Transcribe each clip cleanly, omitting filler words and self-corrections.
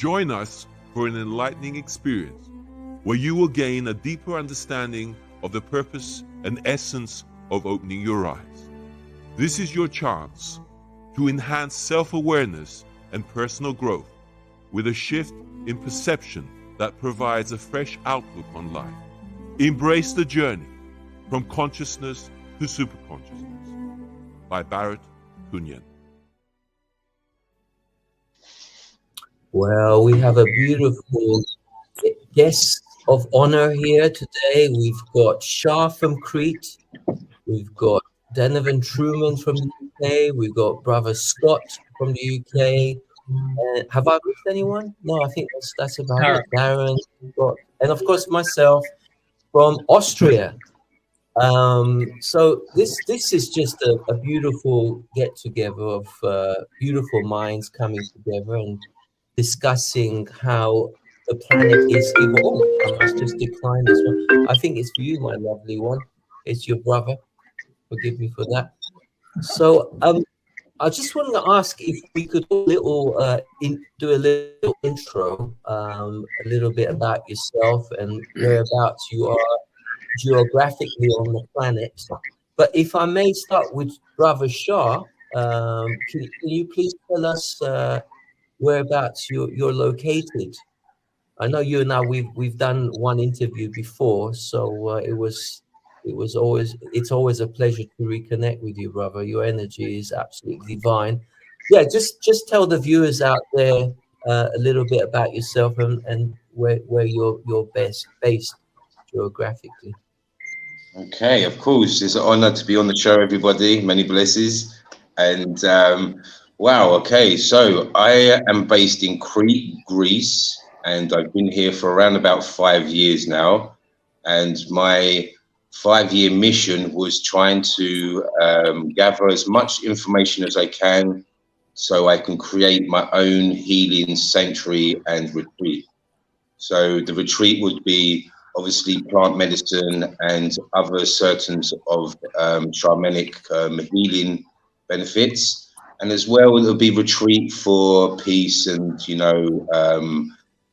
Join us for an enlightening experience where you will gain a deeper understanding of the purpose and essence of opening your eyes. This is your chance to enhance self-awareness and personal growth with a shift in perception that provides a fresh outlook on life. Embrace the journey from consciousness to superconsciousness by Barrett Kunyan. Well, we have a beautiful guest of honor here today. We've got Shah from Crete. We've got Donovan Truman from the UK. We've got Brother Scott from the UK. Have I missed anyone? No, I think that's about it. Darren, and of course myself from Austria. So this is just a beautiful get together of beautiful minds coming together and discussing how the planet is evolving. I must just decline this one. I think it's for you, my lovely one. It's your brother. Forgive me for that. So I just wanted to ask if we could do a little intro, a little bit about yourself and whereabouts you are geographically on the planet. But if I may start with Brother Shah, can you please tell us whereabouts you're located? I know you and I we've done one interview before, so it's always a pleasure to reconnect with you, brother. Your energy is absolutely divine. Yeah, just tell the viewers out there a little bit about yourself and where you're based geographically. Okay, of course. It's an honor to be on the show, everybody. Many blessings. And wow, okay. So I am based in Crete, Greece, and I've been here for around about 5 years now. And my 5-year mission was trying to gather as much information as I can so I can create my own healing sanctuary and retreat. So the retreat would be obviously plant medicine and other certain of shamanic healing benefits. And as well, it'll be retreat for peace and,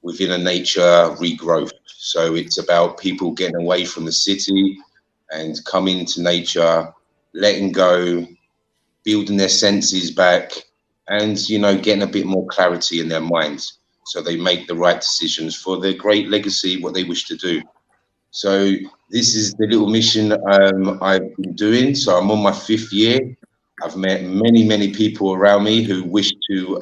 within a nature regrowth. So it's about people getting away from the city and coming to nature, letting go, building their senses back, and, getting a bit more clarity in their minds so they make the right decisions for their great legacy, what they wish to do. So this is the little mission I've been doing. So I'm on my 5th year. I've met many, many people around me who wish to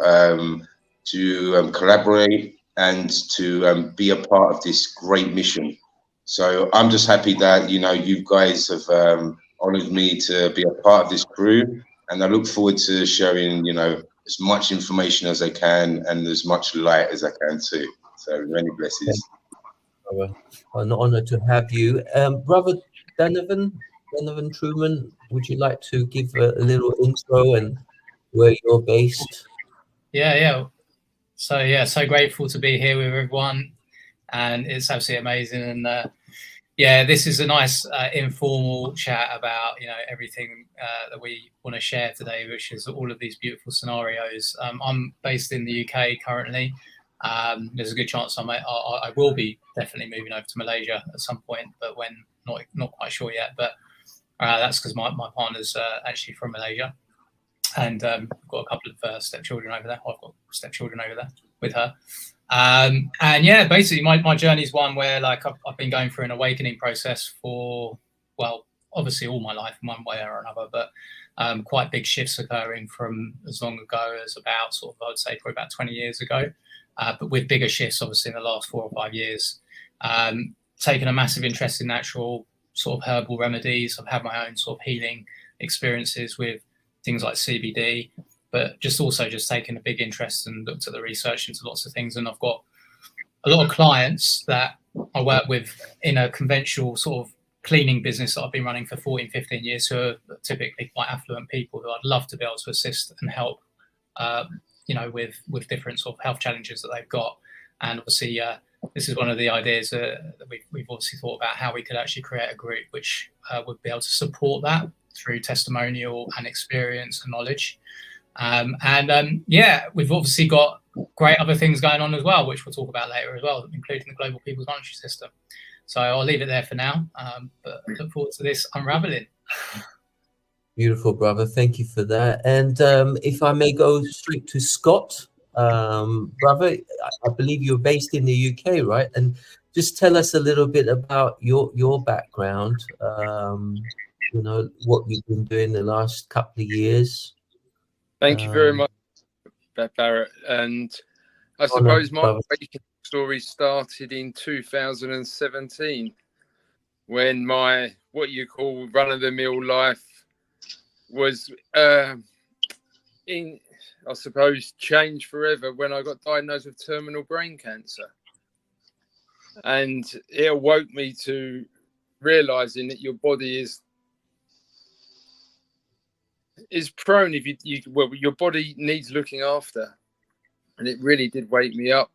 collaborate and to be a part of this great mission. So I'm just happy that, you guys have honored me to be a part of this crew. And I look forward to sharing, as much information as I can and as much light as I can too. So many blessings. An honor to have you. Brother Donovan Truman, would you like to give a little intro and where you're based? Yeah. So grateful to be here with everyone, and it's absolutely amazing. And this is a nice informal chat about everything that we want to share today, which is all of these beautiful scenarios. I'm based in the UK currently. There's a good chance I will be definitely moving over to Malaysia at some point, but when, not quite sure yet. But that's because my partner's actually from Malaysia, and I've got a couple of stepchildren over there. I've got stepchildren over there with her. And yeah, basically my journey is one where I've been going through an awakening process for, well, obviously all my life in one way or another, but quite big shifts occurring from as long ago as about I would say probably about 20 years ago. But with bigger shifts, obviously, in the last 4 or 5 years, taken a massive interest in natural herbal remedies. I've had my own healing experiences with things like CBD, but just taken a big interest and looked at the research into lots of things. And I've got a lot of clients that I work with in a conventional cleaning business that I've been running for 14, 15 years, who are typically quite affluent people who I'd love to be able to assist and help with different health challenges that they've got. And obviously, this is one of the ideas that we've obviously thought about, how we could actually create a group which would be able to support that through testimonial and experience and knowledge. We've obviously got great other things going on as well, which we'll talk about later as well, including the Global People's Monetary System. So I'll leave it there for now, but look forward to this unraveling. Beautiful, brother. Thank you for that. And if I may go straight to Scott, brother, I believe you're based in the UK, right? And just tell us a little bit about your background. You know, what you've been doing the last couple of years. Thank you very much, Barrett. And I suppose my awakening story started in 2017 when my what you call run-of-the-mill life was in, I suppose, changed forever when I got diagnosed with terminal brain cancer. And it awoke me to realizing that your body is prone if well, your body needs looking after. And it really did wake me up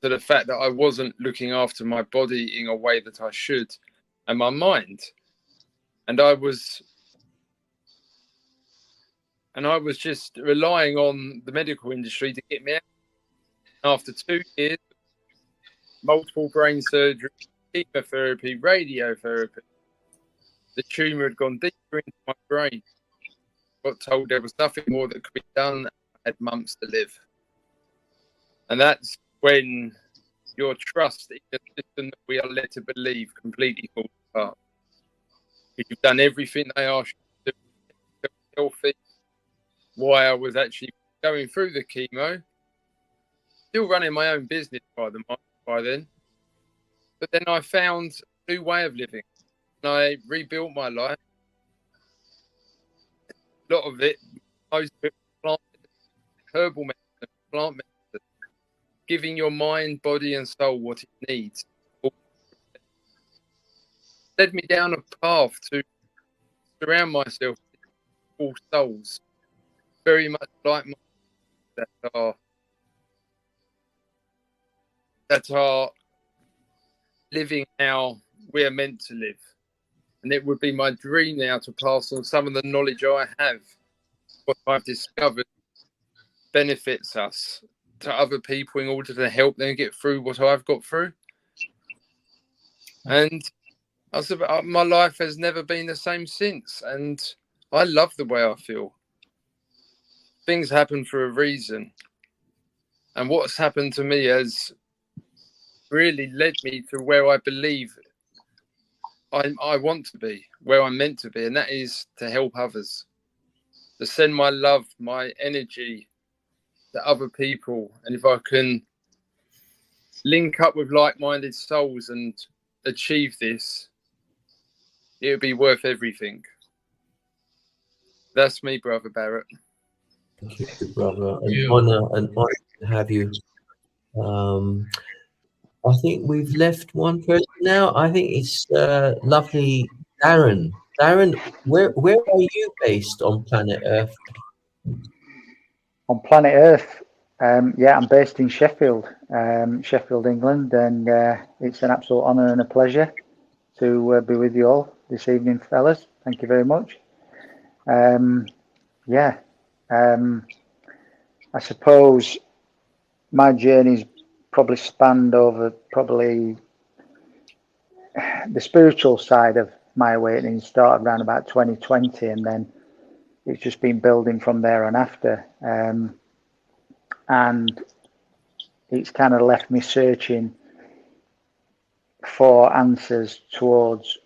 to the fact that I wasn't looking after my body in a way that I should, and my mind. And I was just relying on the medical industry to get me out. After 2 years, multiple brain surgery, chemotherapy, radiotherapy, the tumour had gone deeper into my brain. Got told there was nothing more that could be done. I had months to live. And that's when your trust in the system that we are led to believe completely falls apart. If you've done everything they asked you to do, healthy, why I was actually going through the chemo, still running my own business by then. But then I found a new way of living. And I rebuilt my life. A lot of it, most of it, plant herbal medicine, plant medicine. Giving your mind, body, and soul what it needs. Led me down a path to surround myself with all souls, very much like mine, that are living how we are meant to live. And it would be my dream now to pass on some of the knowledge I have, what I've discovered benefits us, to other people in order to help them get through what I've got through. And my life has never been the same since. And I love the way I feel. Things happen for a reason. And what's happened to me has really led me to where I believe I want to be, where I'm meant to be. And that is to help others, to send my love, my energy to other people. And if I can link up with like-minded souls and achieve this, it would be worth everything. That's me, Brother Barrett. Thank you, brother. An honor to have you. I think we've left one person now. I think it's lovely Darren. Darren, where are you based on planet Earth? On planet Earth, yeah, I'm based in Sheffield, England, and it's an absolute honour and a pleasure to be with you all this evening, fellas. Thank you very much. I suppose my journey's probably spanned over the spiritual side of my awakening. Started around about 2020, and then it's just been building from there on after. And it's kind of left me searching for answers towards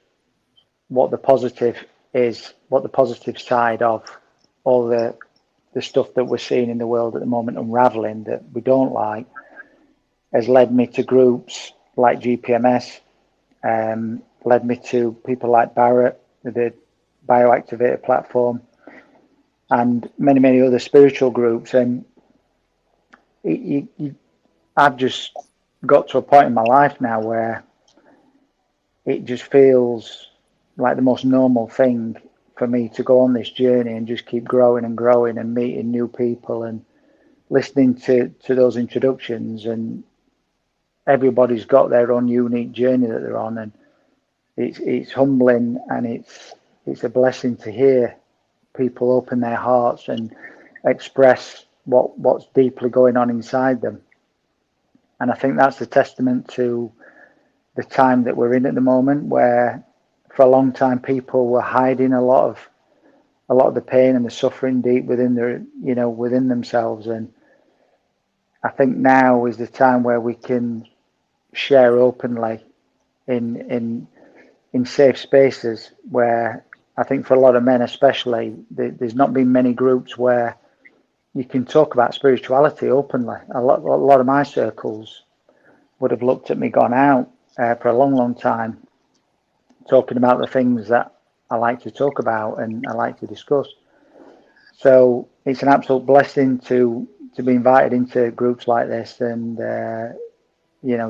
what the positive is, what the positive side of all the stuff that we're seeing in the world at the moment, unraveling, that we don't like, has led me to groups like GPMS, led me to people like Barrett, the Activator platform, and many other spiritual groups. And I've just got to a point in my life now where it just feels like the most normal thing for me to go on this journey and just keep growing and meeting new people and listening to those introductions. And everybody's got their own unique journey that they're on, and it's humbling, and it's a blessing to hear people open their hearts and express what's deeply going on inside them. And I think that's a testament to the time that we're in at the moment, where for a long time people were hiding a lot of the pain and the suffering deep within their, within themselves. And I think now is the time where we can share openly in safe spaces, where I think for a lot of men especially, there's not been many groups where you can talk about spirituality openly. A lot of my circles would have looked at me, gone out for a long time, talking about the things that I like to talk about and I like to discuss. So it's an absolute blessing to be invited into groups like this, and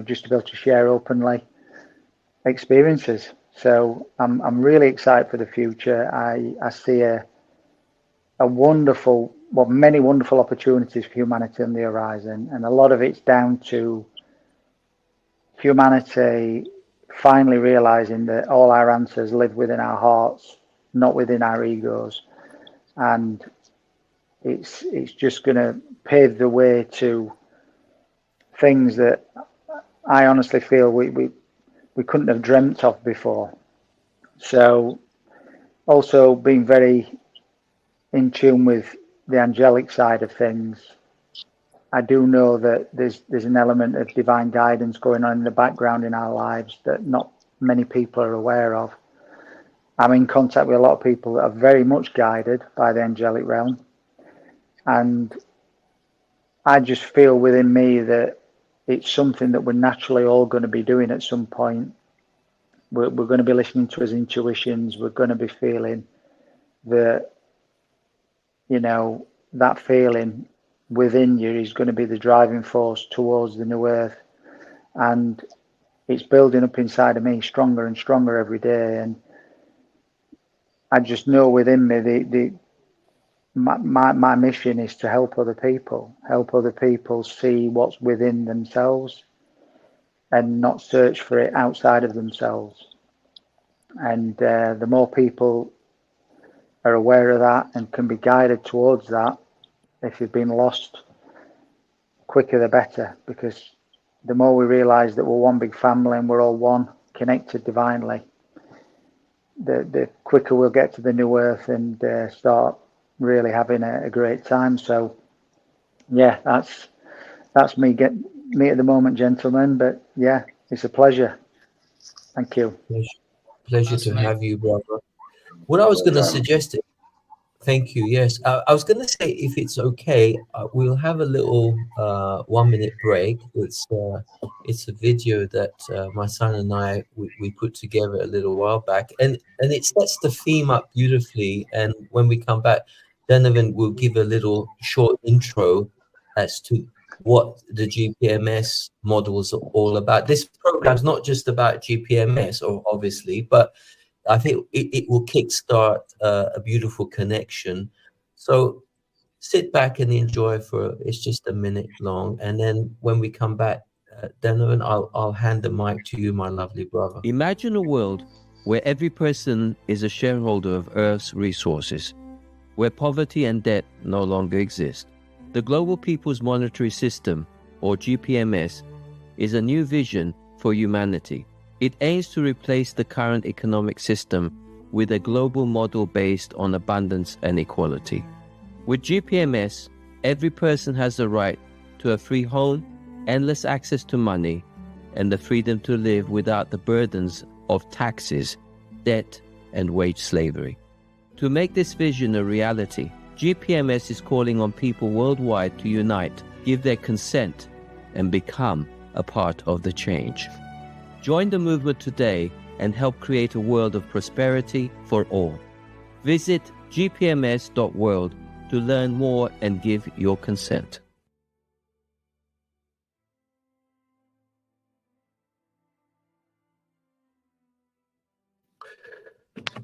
just to be able to share openly experiences. So I'm really excited for the future. I see many wonderful opportunities for humanity on the horizon, and a lot of it's down to humanity finally realizing that all our answers live within our hearts, not within our egos. And it's just going to pave the way to things that I honestly feel we couldn't have dreamt of before. So also being very in tune with the angelic side of things, I do know that there's an element of divine guidance going on in the background in our lives that not many people are aware of. I'm in contact with a lot of people that are very much guided by the angelic realm, and I just feel within me that it's something that we're naturally all going to be doing at some point. We're going to be listening to his intuitions. We're going to be feeling that, that feeling within you is going to be the driving force towards the new earth. And it's building up inside of me stronger and stronger every day. And I just know within me my mission is to help other people see what's within themselves and not search for it outside of themselves. And the more people are aware of that and can be guided towards that, if you've been lost, quicker the better, because the more we realize that we're one big family and we're all one, connected divinely, the quicker we'll get to the new earth and start really having a great time. So yeah, that's me at the moment, gentlemen. But yeah, it's a pleasure. Thank you. Pleasure to have you, brother. What I was going to suggest, thank you. Yes, I was going to say, if it's okay, we'll have a little 1 minute break. It's a video that my son and I we put together a little while back, and it sets the theme up beautifully. And when we come back, Donovan will give a little short intro as to what the GPMS models are all about. This program's not just about GPMS, or obviously, but I think it will kickstart a beautiful connection. So sit back and enjoy it's just a minute long. And then when we come back, Donovan, I'll hand the mic to you, my lovely brother. Imagine a world where every person is a shareholder of Earth's resources, where poverty and debt no longer exist. The Global People's Monetary System, or GPMS, is a new vision for humanity. It aims to replace the current economic system with a global model based on abundance and equality. With GPMS, every person has the right to a free home, endless access to money, and the freedom to live without the burdens of taxes, debt, and wage slavery. To make this vision a reality, GPMS is calling on people worldwide to unite, give their consent, and become a part of the change. Join the movement today and help create a world of prosperity for all. Visit gpms.world to learn more and give your consent.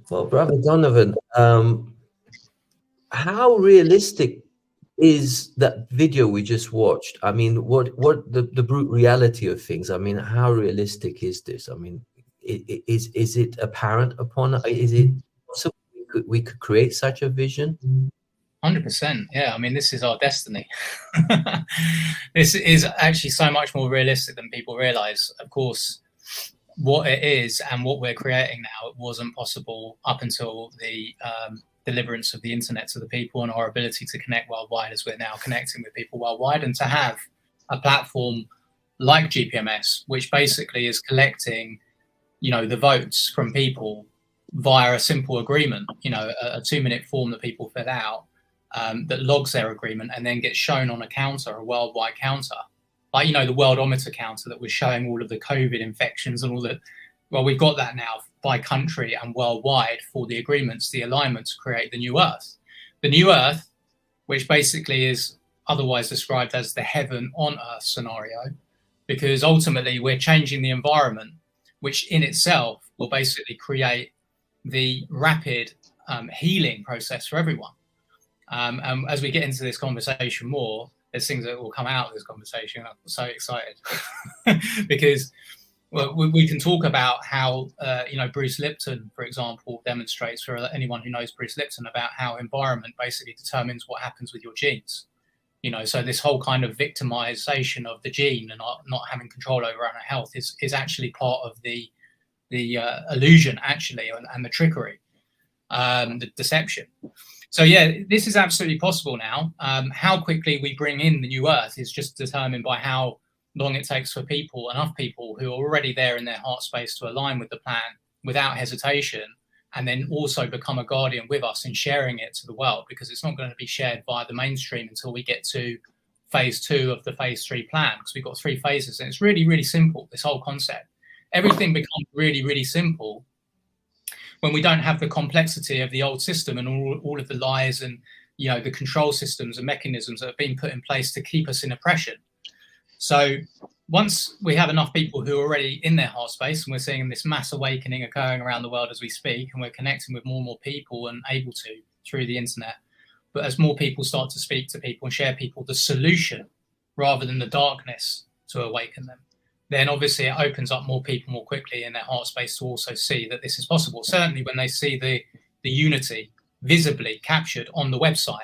Well, brother Donovan, how realistic is that video we just watched? I mean, what the brute reality of things? I mean, how realistic is this? I mean, is it apparent upon? Is it possible we could create such a vision? 100%. Yeah, I mean, this is our destiny. This is actually so much more realistic than people realize. Of course, what it is and what we're creating now, it wasn't possible up until the deliverance of the internet to the people and our ability to connect worldwide as we're now connecting with people worldwide, and to have a platform like GPMS, which basically is collecting, the votes from people via a simple agreement, a 2-minute form that people fill out, that logs their agreement and then gets shown on a counter, a worldwide counter. Like, the worldometer counter that was showing all of the COVID infections and all that. Well, we've got that now by country and worldwide for the agreements, the alignment to create the new Earth. The new Earth, which basically is otherwise described as the heaven on Earth scenario, because ultimately we're changing the environment, which in itself will basically create the rapid healing process for everyone. And as we get into this conversation more, there's things that will come out of this conversation. I'm so excited because we can talk about how, Bruce Lipton, for example, demonstrates, for anyone who knows Bruce Lipton, about how environment basically determines what happens with your genes. So this whole kind of victimization of the gene and not having control over our health is actually part of the illusion, actually, and the trickery, the deception. So yeah, this is absolutely possible now. How quickly we bring in the new Earth is just determined by how long it takes for enough people who are already there in their heart space to align with the plan without hesitation, and then also become a guardian with us in sharing it to the world, because it's not going to be shared via the mainstream until we get to phase 2 of the phase 3 plan, because we've got 3 phases, and it's really, really simple, this whole concept. Everything becomes really, really simple when we don't have the complexity of the old system and all of the lies and, the control systems and mechanisms that have been put in place to keep us in oppression. So once we have enough people who are already in their heart space, and we're seeing this mass awakening occurring around the world as we speak, and we're connecting with more and more people and able to through the internet. But as more people start to speak to people and share people the solution rather than the darkness to awaken them, then obviously it opens up more people more quickly in their heart space to also see that this is possible. Certainly when they see the unity visibly captured on the website,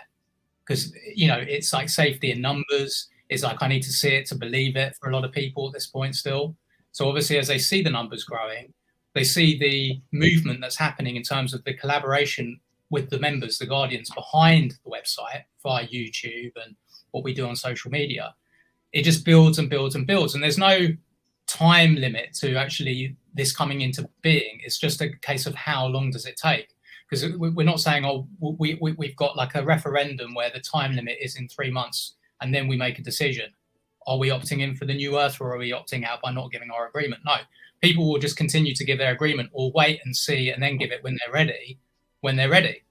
because, it's like safety in numbers. It's like, I need to see it to believe it for a lot of people at this point still. So obviously as they see the numbers growing, they see the movement that's happening in terms of the collaboration with the members, the guardians behind the website via YouTube and what we do on social media. It just builds and builds and builds. And there's no time limit to actually this coming into being. It's just a case of how long does it take? Because we're not saying, we've got like a referendum where the time limit is in 3 months and then we make a decision. Are we opting in for the new Earth, or are we opting out by not giving our agreement? No, people will just continue to give their agreement, or wait and see and then give it when they're ready.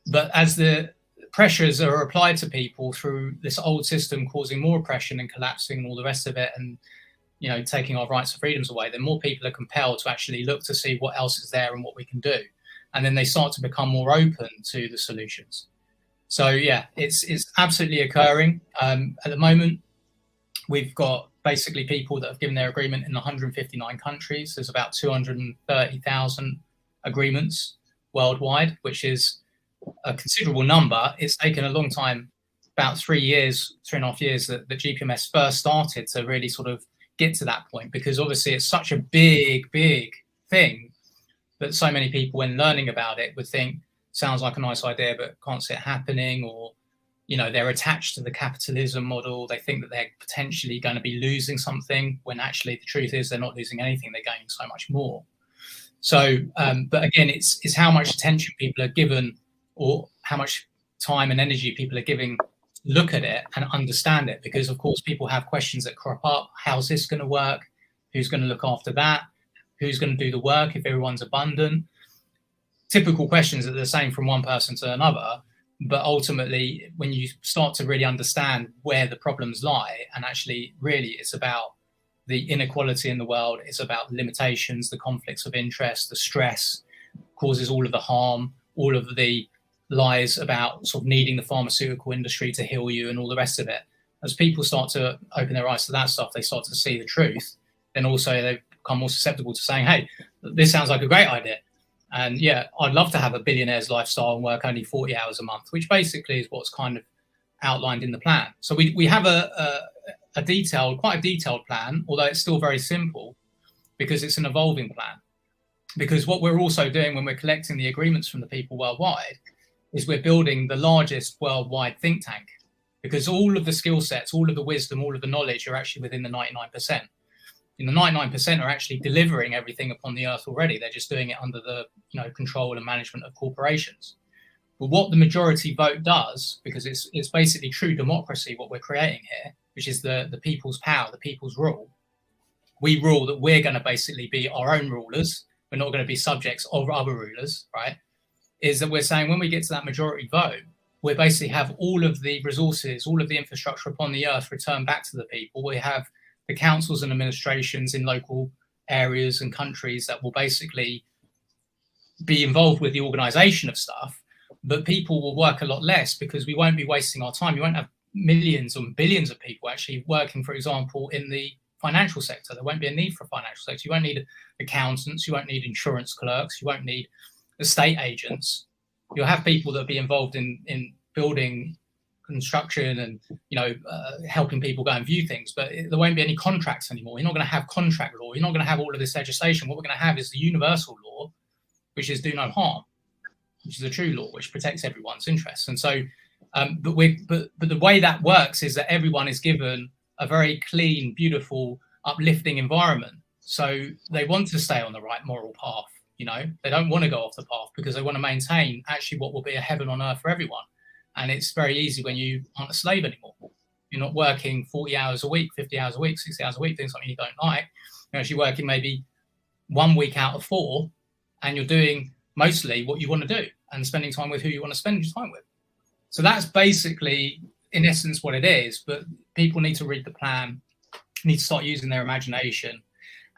But as the pressures are applied to people through this old system, causing more oppression and collapsing and all the rest of it, and taking our rights and freedoms away, then more people are compelled to actually look to see what else is there and what we can do. And then they start to become more open to the solutions. So yeah, it's absolutely occurring. At the moment, we've got basically people that have given their agreement in 159 countries. There's about 230,000 agreements worldwide, which is a considerable number. It's taken a long time, about 3 years, 3.5 years, that the GPMS first started to really sort of get to that point, because obviously it's such a big thing that so many people, when learning about it, would think sounds like a nice idea but can't see it happening, or they're attached to the capitalism model. They think that they're potentially going to be losing something, when actually the truth is they're not losing anything, they're gaining so much more. So but again, it's how much attention people are given, or how much time and energy people are giving look at it and understand it, because of course people have questions that crop up. How's this going to work? Who's going to look after that? Who's going to do the work if everyone's abundant? Typical questions that are the same from one person to another. But ultimately, when you start to really understand where the problems lie, and actually really it's about the inequality in the world, it's about limitations, the conflicts of interest, the stress causes all of the harm, all of the lies about sort of needing the pharmaceutical industry to heal you and all the rest of it. As people start to open their eyes to that stuff, they start to see the truth. Then also they become more susceptible to saying, hey, this sounds like a great idea. And yeah, I'd love to have a billionaire's lifestyle and work only 40 hours a month, which basically is what's kind of outlined in the plan. So we have quite a detailed plan, although it's still very simple because it's an evolving plan. Because what we're also doing when we're collecting the agreements from the people worldwide is we're building the largest worldwide think tank, because all of the skill sets, all of the wisdom, all of the knowledge are actually within the 99%. And the 99% are actually delivering everything upon the earth already. They're just doing it under the control and management of corporations. But what the majority vote does, because it's basically true democracy, what we're creating here, which is the people's power, the people's rule. We rule that we're going to basically be our own rulers. We're not going to be subjects of other rulers, right? Is that we're saying when we get to that majority vote, we basically have all of the resources, all of the infrastructure upon the earth returned back to the people. We have the councils and administrations in local areas and countries that will basically be involved with the organization of stuff, but people will work a lot less because we won't be wasting our time. You won't have millions or billions of people actually working, for example, in the financial sector. There won't be a need for a financial sector. You won't need accountants. You won't need insurance clerks. You won't need estate agents. You'll have people that will be involved in building, construction, and helping people go and view things. But there won't be any contracts anymore. You're not going to have contract law. You're not going to have all of this legislation. What we're going to have is the universal law, which is do no harm, which is a true law, which protects everyone's interests. And so, but the way that works is that everyone is given a very clean, beautiful, uplifting environment. So they want to stay on the right moral path. They don't want to go off the path because they want to maintain actually what will be a heaven on earth for everyone. And it's very easy when you aren't a slave anymore. You're not working 40 hours a week, 50 hours a week, 60 hours a week, doing something you don't like. You're actually working maybe 1 week out of 4, and you're doing mostly what you want to do and spending time with who you want to spend your time with. So that's basically, in essence, what it is. But people need to read the plan, need to start using their imagination.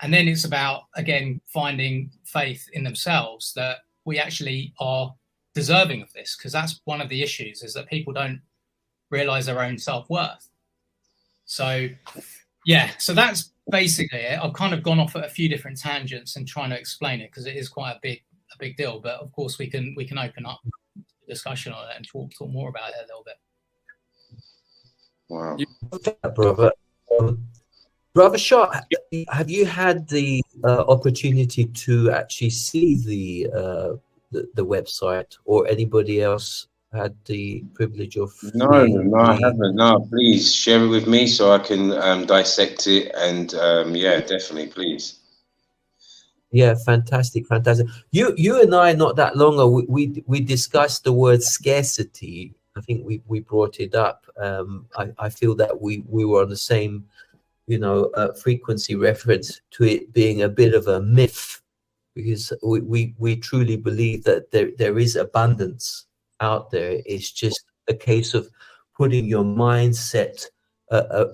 And then it's about, again, finding faith in themselves that we actually are deserving of this, because that's one of the issues, is that people don't realize their own self-worth. So so that's basically it. I've kind of gone off at a few different tangents and trying to explain it because it is quite a big deal. But of course we can open up discussion on it and talk more about it a little bit. Wow. Brother. Brother Shah, have you had the opportunity to actually see the website, or anybody else had the privilege of? No, I haven't. No, please share it with me so I can dissect it. And definitely, please. Yeah, fantastic. You and I, not that long ago, we discussed the word scarcity. I think we brought it up. I feel that we were on the same frequency reference to it being a bit of a myth, because we truly believe that there is abundance out there. It's just a case of putting your mindset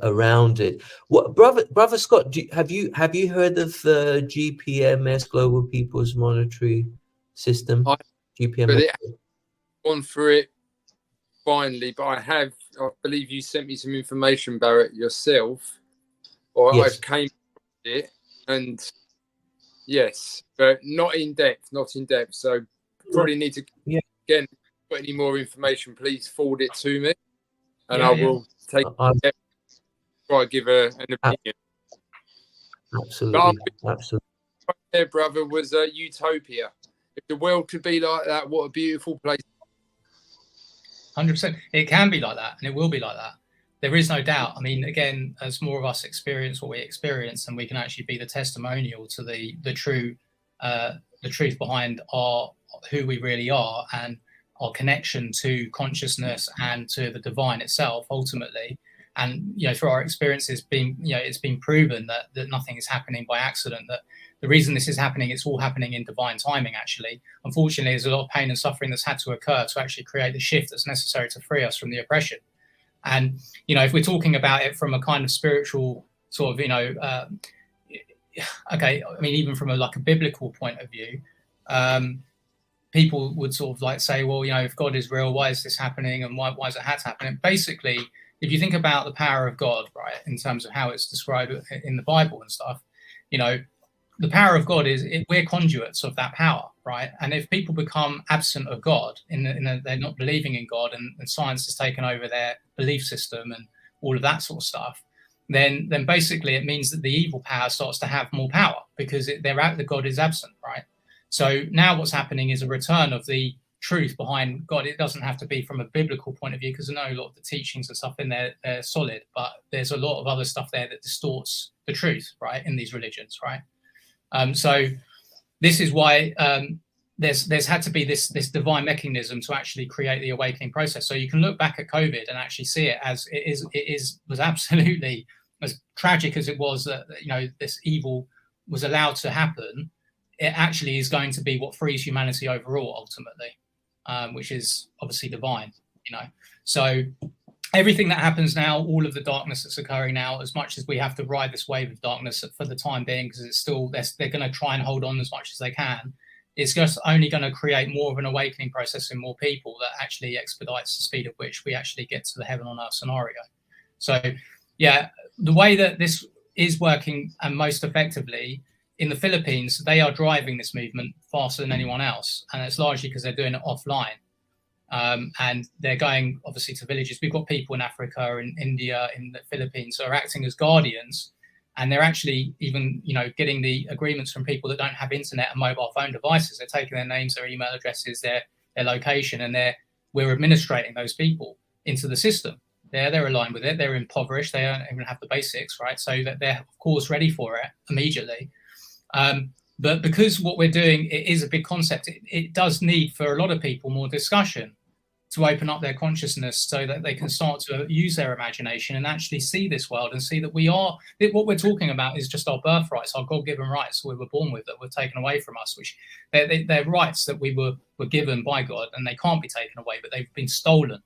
around it. What, brother Scott, have you heard of GPMS, Global People's Monetary System? GPMS. Gone through it finally, but I believe you sent me some information, Barrett, yourself, or yes. I came to it, and yes, but not in depth. So probably need to again put any more information. Please forward it to me, and I will take it. Try to give an opinion. Absolutely. Right there, brother, was a utopia. If the world could be like that, what a beautiful place. 100%. It can be like that, and it will be like that. There is no doubt. I mean, again, as more of us experience what we experience, and we can actually be the testimonial to the truth behind who we really are, and our connection to consciousness and to the divine itself, ultimately. And through our experiences, it's been proven that nothing is happening by accident. That the reason this is happening, it's all happening in divine timing. Actually, unfortunately, there's a lot of pain and suffering that's had to occur to actually create the shift that's necessary to free us from the oppression. And if we're talking about it from a kind of spiritual sort of, even from a biblical point of view, people would sort of say, well, if God is real, why is this happening, and why is it had to happen? And basically, if you think about the power of God, right, in terms of how it's described in the Bible and stuff, the power of God is we're conduits of that power. right? And if people become absent of God, they're not believing in God, and science has taken over their belief system and all of that sort of stuff, then basically it means that the evil power starts to have more power because the God is absent, right? So now what's happening is a return of the truth behind God. It doesn't have to be from a biblical point of view, because I know a lot of the teachings and stuff in there, they're solid, but there's a lot of other stuff there that distorts the truth, right, in these religions, right? So this is why there's had to be this divine mechanism to actually create the awakening process. So you can look back at COVID and actually see it as was absolutely, as tragic as it was that, you know, this evil was allowed to happen. It actually is going to be what frees humanity overall, ultimately, which is obviously divine, you know. So everything that happens now, all of the darkness that's occurring now, as much as we have to ride this wave of darkness for the time being, because it's still, they're going to try and hold on as much as they can, it's just only going to create more of an awakening process in more people that actually expedites the speed at which we actually get to the heaven on earth scenario. So, yeah, the way that this is working and most effectively in the Philippines, they are driving this movement faster than anyone else. And it's largely because they're doing it offline. And they're going, obviously, to villages. We've got people in Africa, in India, in the Philippines who are acting as guardians. And they're actually even, you know, getting the agreements from people that don't have internet and mobile phone devices. They're taking their names, their email addresses, their location, and we're administrating those people into the system. They're aligned with it. They're impoverished. They don't even have the basics, right? So that they're, of course, ready for it immediately. But because what we're doing, it is a big concept, it does need for a lot of people more discussion to open up their consciousness so that they can start to use their imagination and actually see this world and see that what we're talking about is just our birthrights, our God-given rights we were born with that were taken away from us, which they're rights that we were given by God, and they can't be taken away, but they've been stolen.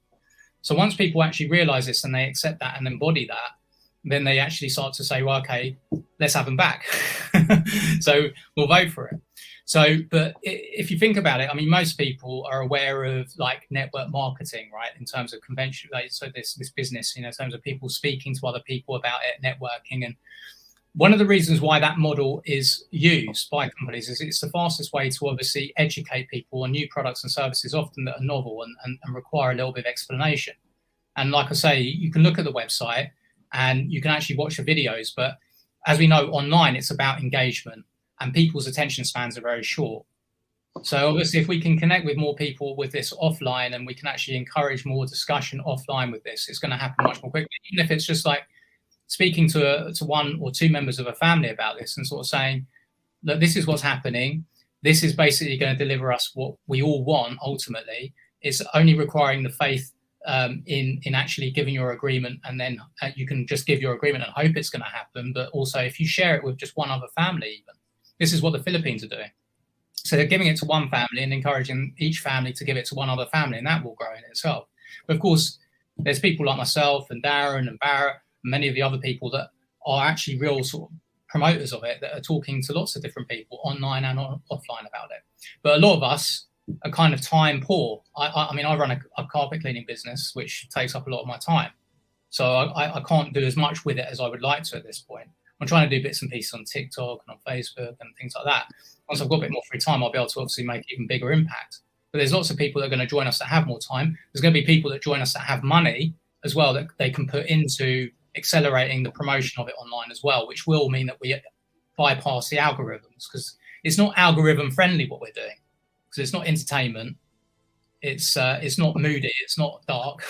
So once people actually realize this and they accept that and embody that, then they actually start to say, well, okay, let's have them back. So we'll vote for it. So, but if you think about it, I mean, most people are aware of like network marketing, right? In terms of convention, like, so this business, you know, in terms of people speaking to other people about it, networking. And one of the reasons why that model is used by companies is it's the fastest way to obviously educate people on new products and services, often that are novel and require a little bit of explanation. And like I say, you can look at the website and you can actually watch the videos, but as we know, online, it's about engagement. And people's attention spans are very short. So obviously, if we can connect with more people with this offline, and we can actually encourage more discussion offline with this, it's going to happen much more quickly. Even if it's just like speaking to one or two members of a family about this and sort of saying, look, this is what's happening. This is basically going to deliver us what we all want ultimately. It's only requiring the faith in actually giving your agreement, and then you can just give your agreement and hope it's going to happen. But also, if you share it with just one other family, even. This is what the Philippines are doing. So they're giving it to one family and encouraging each family to give it to one other family, and that will grow in itself. But of course, there's people like myself and Darren and Barrett and many of the other people that are actually real sort of promoters of it, that are talking to lots of different people online and offline about it. But a lot of us are kind of time poor. I mean, I run a carpet cleaning business, which takes up a lot of my time. So I can't do as much with it as I would like to at this point. I'm trying to do bits and pieces on TikTok and on Facebook and things like that. Once I've got a bit more free time, I'll be able to obviously make even bigger impact. But there's lots of people that are going to join us that have more time. There's going to be people that join us that have money as well that they can put into accelerating the promotion of it online as well, which will mean that we bypass the algorithms, because it's not algorithm friendly what we're doing, because it's not entertainment. It's not moody. It's not dark.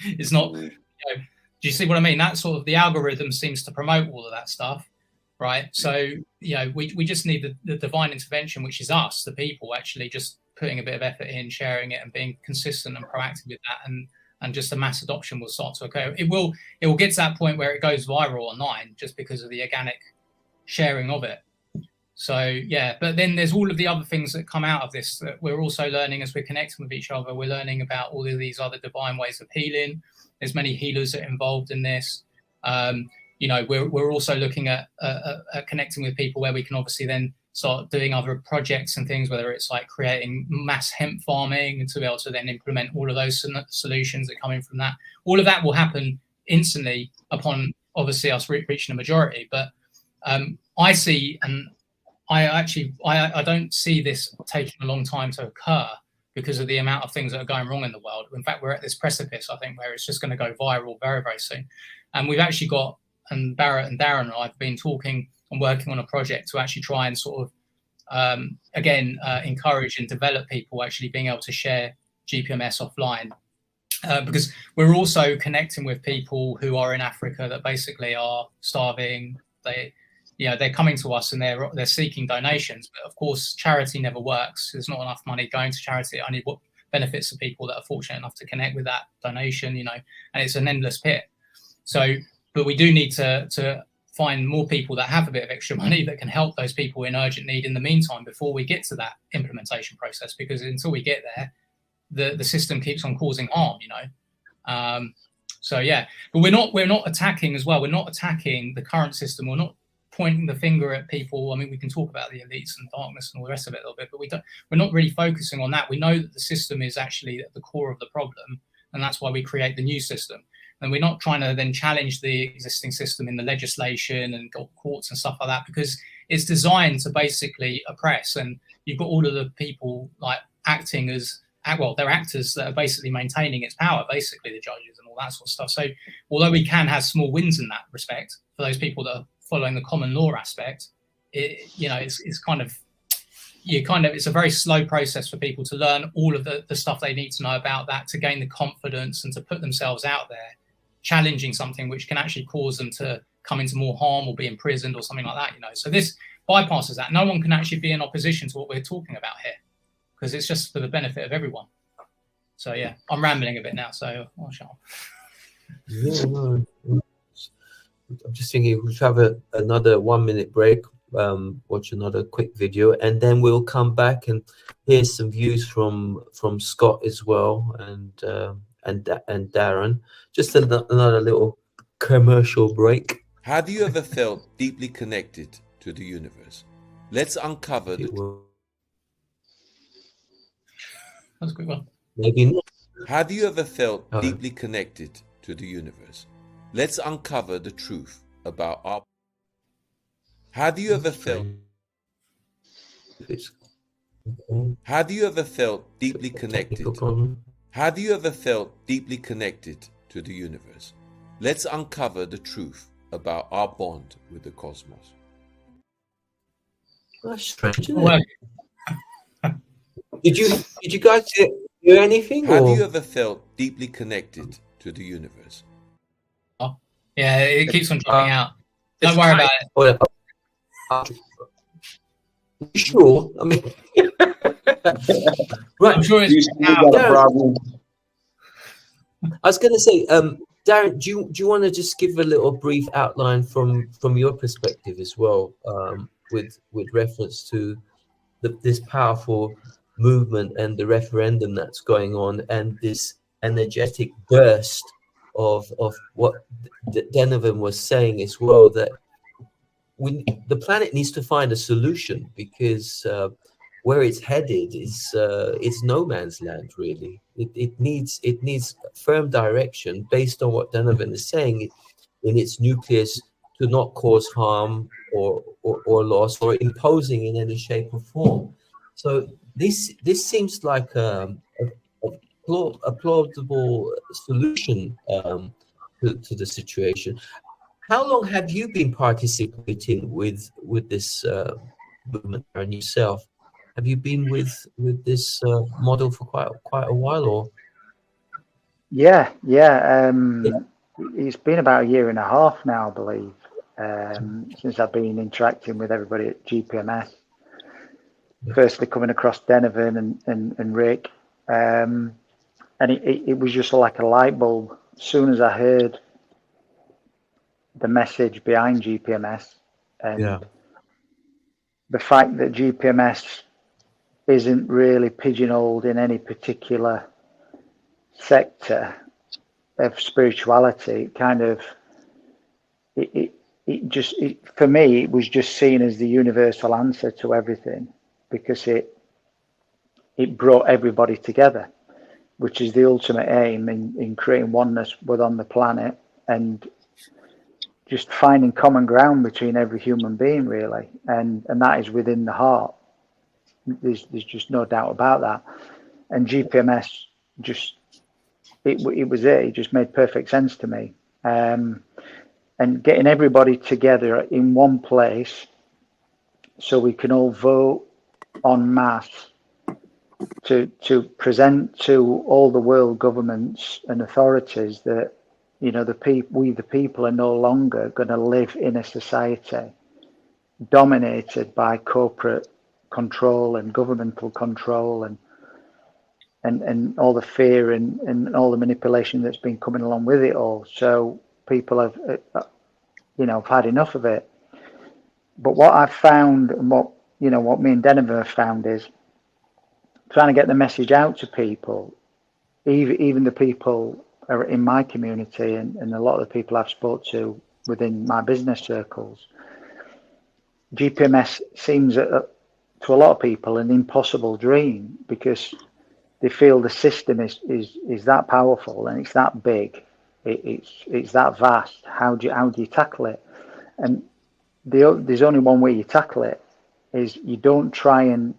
It's not, you know, do you see what I mean? That sort of the algorithm seems to promote all of that stuff, right? So, you know, we just need the divine intervention, which is us, the people, actually just putting a bit of effort in, sharing it, and being consistent and proactive with that, and just the mass adoption will start to occur. It will get to that point where it goes viral online just because of the organic sharing of it. So yeah, but then there's all of the other things that come out of this that we're also learning as we're connecting with each other. We're learning about all of these other divine ways of healing. There's many healers that are involved in this. You know, we're also looking at connecting with people where we can obviously then start doing other projects and things, whether it's like creating mass hemp farming and to be able to then implement all of those solutions that come in from that. All of that will happen instantly upon obviously us reaching a majority. But I see, and I don't see this taking a long time to occur because of the amount of things that are going wrong in the world. In fact, we're at this precipice, I think, where it's just going to go viral very, very soon. And we've actually got, and Barrett and Darren and I have been talking and working on a project to actually try and sort of, encourage and develop people actually being able to share GPMS offline. Because we're also connecting with people who are in Africa that basically are starving. They're coming to us and they're seeking donations, but of course charity never works. There's not enough money going to charity. It only benefits the people that are fortunate enough to connect with that donation, and it's an endless pit. So, but we do need to find more people that have a bit of extra money that can help those people in urgent need in the meantime before we get to that implementation process, because until we get there, the system keeps on causing harm, So yeah, but we're not attacking as well. We're not attacking the current system. We're not pointing the finger at people. I mean, we can talk about the elites and darkness and all the rest of it a little bit, but we're not really focusing on that. We know that the system is actually at the core of the problem, and that's why we create the new system. And we're not trying to then challenge the existing system in the legislation and courts and stuff like that, because it's designed to basically oppress. And you've got all of the people like acting as, well, they're actors that are basically maintaining its power, basically the judges and all that sort of stuff. So although we can have small wins in that respect for those people that are following the common law aspect, it's a very slow process for people to learn all of the stuff they need to know about that, to gain the confidence and to put themselves out there, challenging something which can actually cause them to come into more harm or be imprisoned or something like that. So this bypasses that. No one can actually be in opposition to what we're talking about here, because it's just for the benefit of everyone. So yeah, I'm rambling a bit now, so I'll shut up. Yeah, no. I'm just thinking we should have another 1 minute break, watch another quick video, and then we'll come back and hear some views from Scott as well, and Darren. Just another little commercial break. Have you ever felt deeply connected to the universe? Let's uncover That's a good one. Maybe not. Have you ever felt deeply connected to the universe? Let's uncover the truth about our... Have you ever felt... Have you ever felt deeply connected? Have you ever felt deeply connected to the universe? Let's uncover the truth about our bond with the cosmos. That's strange, isn't it? Did you guys hear anything? Have you ever felt deeply connected to the universe? Oh, yeah, it keeps on dropping out. Don't worry about it. You sure? I mean, right. I'm sure it's I was going to say, Darren, do you want to just give a little brief outline from your perspective as well, with reference to this powerful movement and the referendum that's going on, and this energetic burst of what Donovan was saying as well, that the planet needs to find a solution, because where it's headed is it's no man's land, really. It needs firm direction based on what Donovan is saying in its nucleus, to not cause harm or loss or imposing in any shape or form. So this seems like a plausible solution to the situation. How long have you been participating with this movement and yourself? Have you been with this model for quite a while, or? Yeah. It's been about 1.5 years now, I believe, since I've been interacting with everybody at GPMS. Firstly, coming across Donovan and Rick, and it was just like a light bulb. As soon as I heard the message behind GPMS and the fact that GPMS isn't really pigeonholed in any particular sector of spirituality, for me, it was just seen as the universal answer to everything, because it brought everybody together, which is the ultimate aim in creating oneness within the planet. And just finding common ground between every human being, really, and that is within the heart. There's just no doubt about that. And GPMS just it was it. It just made perfect sense to me. And getting everybody together in one place so we can all vote en masse to present to all the world governments and authorities that, you know, we the people are no longer going to live in a society dominated by corporate control and governmental control and all the fear and all the manipulation that's been coming along with it all. So people have, you know, had enough of it. But what I've found, and what me and Denver have found, is trying to get the message out to people, even the people are in my community and a lot of the people I've spoke to within my business circles. GPMS seems to a lot of people an impossible dream because they feel the system is that powerful and it's that big, it's that vast. How do you tackle it? And there's only one way you tackle it, is you don't try and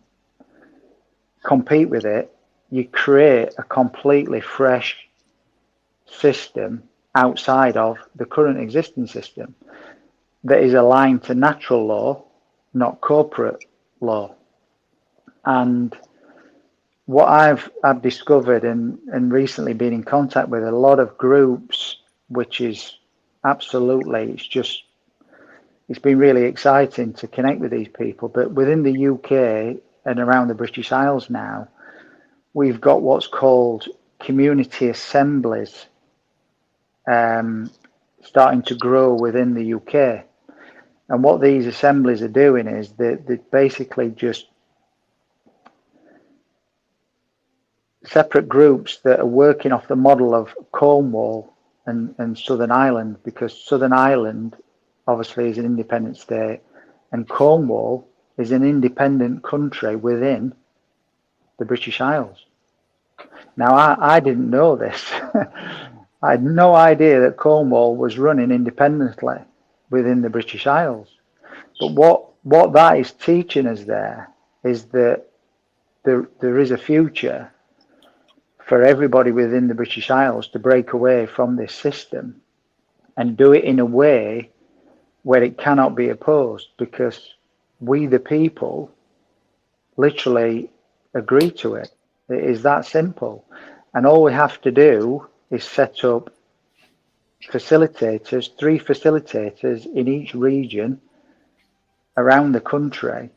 compete with it. You create a completely fresh system outside of the current existing system that is aligned to natural law, not corporate law. And what I've discovered and recently been in contact with a lot of groups, which is absolutely, it's been really exciting to connect with these people. But within the UK and around the British Isles now, we've got what's called community assemblies starting to grow within the UK. And what these assemblies are doing is they're basically just separate groups that are working off the model of Cornwall and Southern Ireland, because Southern Ireland obviously is an independent state and Cornwall is an independent country within the British Isles. Now, I didn't know this. I had no idea that Cornwall was running independently within the British Isles. But what that is teaching us there is that there is a future for everybody within the British Isles to break away from this system and do it in a way where it cannot be opposed, because we the people literally agree to it. It is that simple. And all we have to do is set up facilitators, 3 facilitators in each region around the country.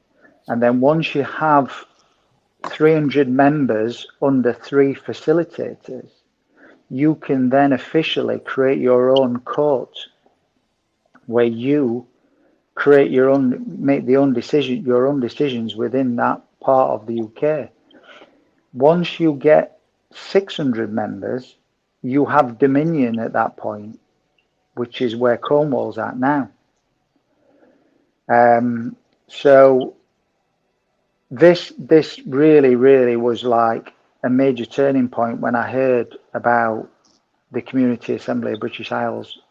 And then once you have 300 members under 3 facilitators, you can then officially create your own court where you create your own, make your own decisions within that part of the UK. Once you get 600 members, you have dominion at that point, which is where Cornwall's at now. So this really was like a major turning point when I heard about the Community Assembly of British Isles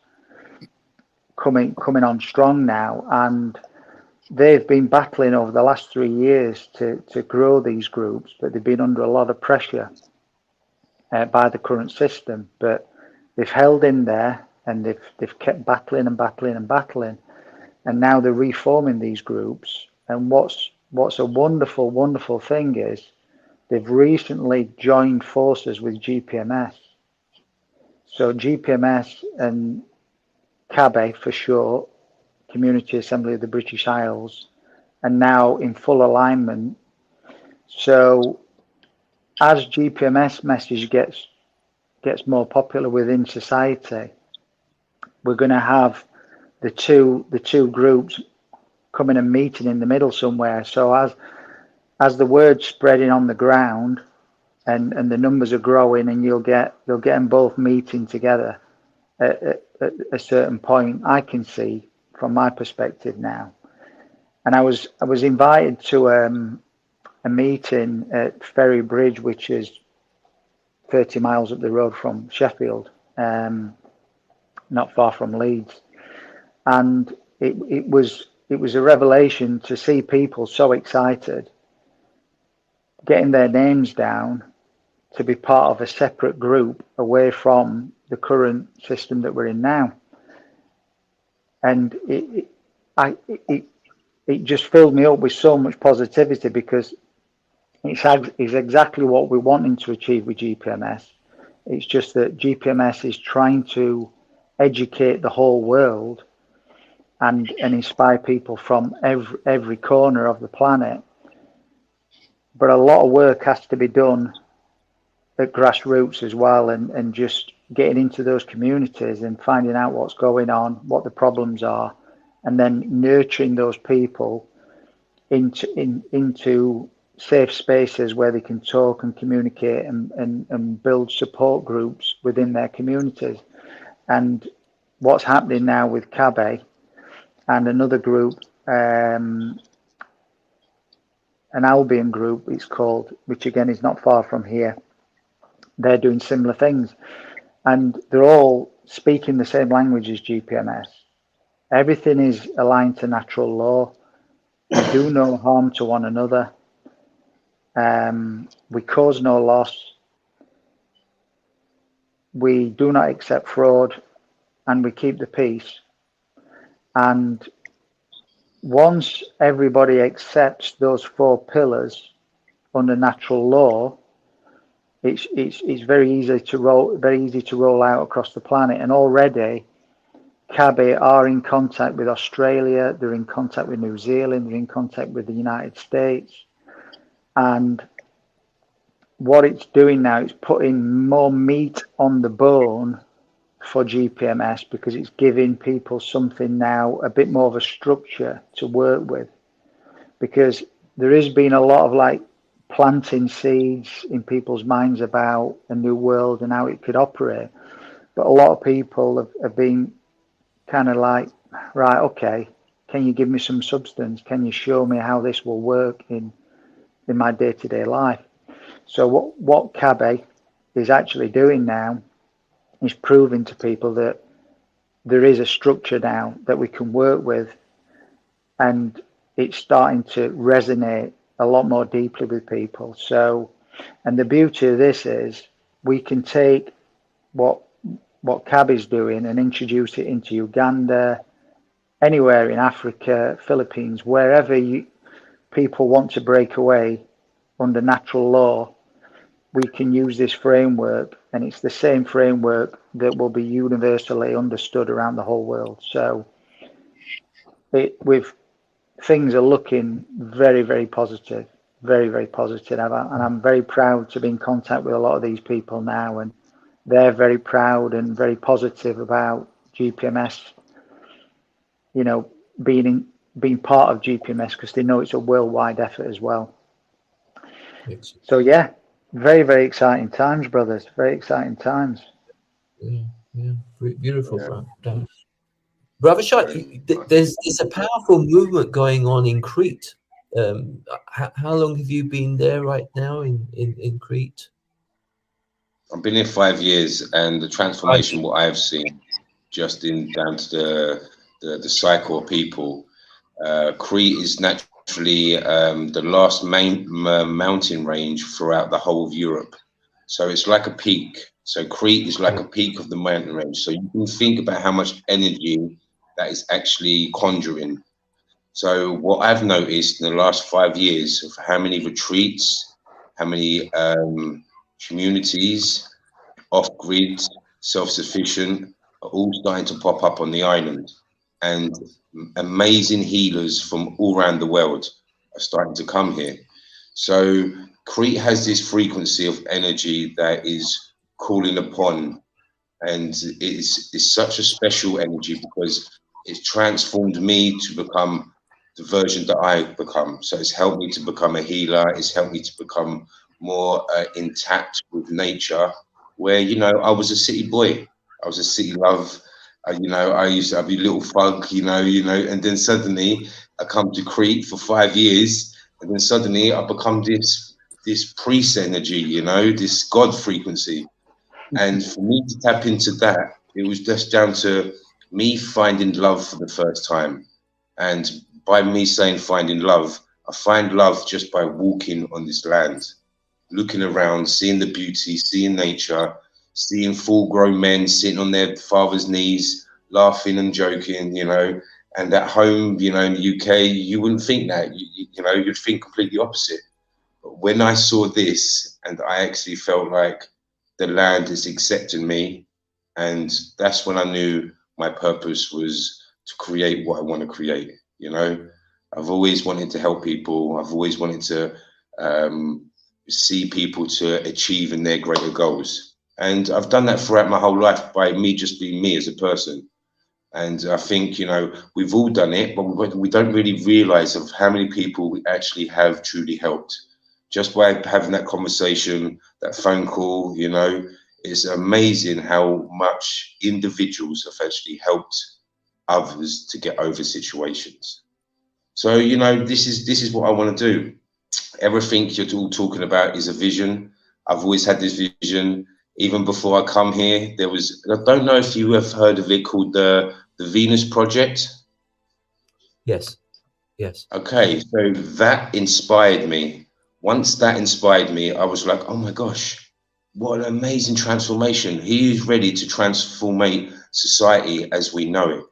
coming on strong now, and they've been battling over the last 3 years to grow these groups, but they've been under a lot of pressure by the current system. But they've held in there and they've kept battling, and now they're reforming these groups. And what's a wonderful thing is they've recently joined forces with GPMS. So GPMS and CABE for short, Community Assembly of the British Isles, are now in full alignment. So as GPMS message gets more popular within society, we're going to have the two groups coming and meeting in the middle somewhere. So as the word's spreading on the ground and the numbers are growing, and you'll get them both meeting together at a certain point, I can see from my perspective now. And I was invited to a meeting at Ferry Bridge, which is 30 miles up the road from Sheffield, not far from Leeds. And it was a revelation to see people so excited, getting their names down to be part of a separate group away from the current system that we're in now. And it just filled me up with so much positivity, because it's exactly what we're wanting to achieve with GPMS. It's just that GPMS is trying to educate the whole world and inspire people from every corner of the planet. But a lot of work has to be done at grassroots as well, and just getting into those communities and finding out what's going on, what the problems are, and then nurturing those people into safe spaces where they can talk and communicate and build support groups within their communities. And what's happening now with CABE and another group, an Albion group it's called, which again is not far from here, they're doing similar things, and they're all speaking the same language as GPMS. Everything is aligned to natural law. We do no harm to one another. We cause no loss. We do not accept fraud, and we keep the peace. And once everybody accepts those 4 pillars under natural law, it's very easy to roll out across the planet. And already CABE are in contact with Australia, they're in contact with New Zealand, they're in contact with the United States. And what it's doing now is putting more meat on the bone for GPMS, because it's giving people something now, a bit more of a structure to work with. Because there has been a lot of like planting seeds in people's minds about a new world and how it could operate. But a lot of people have been kind of like, right, okay, can you give me some substance? Can you show me how this will work in my day-to-day life? So what CABE is actually doing now is proving to people that there is a structure now that we can work with, and it's starting to resonate a lot more deeply with people. So, and the beauty of this is we can take what CAB is doing and introduce it into Uganda, anywhere in Africa, Philippines, wherever people want to break away under natural law. We can use this framework, and it's the same framework that will be universally understood around the whole world. So things are looking very, very positive, very, very positive. And I'm very proud to be in contact with a lot of these people now, and they're very proud and very positive about GPMS, you know, being part of GPMS, because they know it's a worldwide effort as well. So yeah, very, very exciting times, brothers. Very exciting times. Yeah. Beautiful, bro. Brother Shah, there's a powerful movement going on in Crete. How long have you been there right now in Crete? I've been here 5 years, and the transformation what I've seen just down to the cycle of people. Crete is naturally the last main mountain range throughout the whole of Europe. So it's like a peak. So Crete is like a peak of the mountain range. So you can think about how much energy that is actually conjuring. So what I've noticed in the last 5 years of how many retreats, how many communities, off-grid, self-sufficient, are all starting to pop up on the island. And amazing healers from all around the world are starting to come here. So Crete has this frequency of energy that is calling upon, and it's such a special energy because it's transformed me to become the version that I've become. So it's helped me to become a healer. It's helped me to become more intact with nature, where, you know, I was a city boy. I was a city love. You know, I used to be a little funk, you know, and then suddenly I come to Crete for 5 years, and then suddenly I become this priest energy, you know, this God frequency. And for me to tap into that, it was just down to me finding love for the first time. And by me saying finding love, I find love just by walking on this land, looking around, seeing the beauty, seeing nature, seeing full-grown men sitting on their father's knees, laughing and joking, you know. And at home, you know, in the UK, you wouldn't think that. You know, you'd think completely opposite. But when I saw this, and I actually felt like the land is accepting me, and that's when I knew my purpose was to create what I want to create. You know, I've always wanted to help people. I've always wanted to see people to achieving their greater goals. And I've done that throughout my whole life by me just being me as a person. And I think, you know, we've all done it, but we don't really realize of how many people we actually have truly helped. Just by having that conversation, that phone call, you know, it's amazing how much individuals have actually helped others to get over situations. So, you know, this is what I want to do. Everything you're all talking about is a vision. I've always had this vision. Even before I come here, there was, I don't know if you have heard of it, called the Venus Project. Yes. Yes. Okay, so that inspired me. Once that inspired me, I was like, oh my gosh, what an amazing transformation. He is ready to transform society as we know it.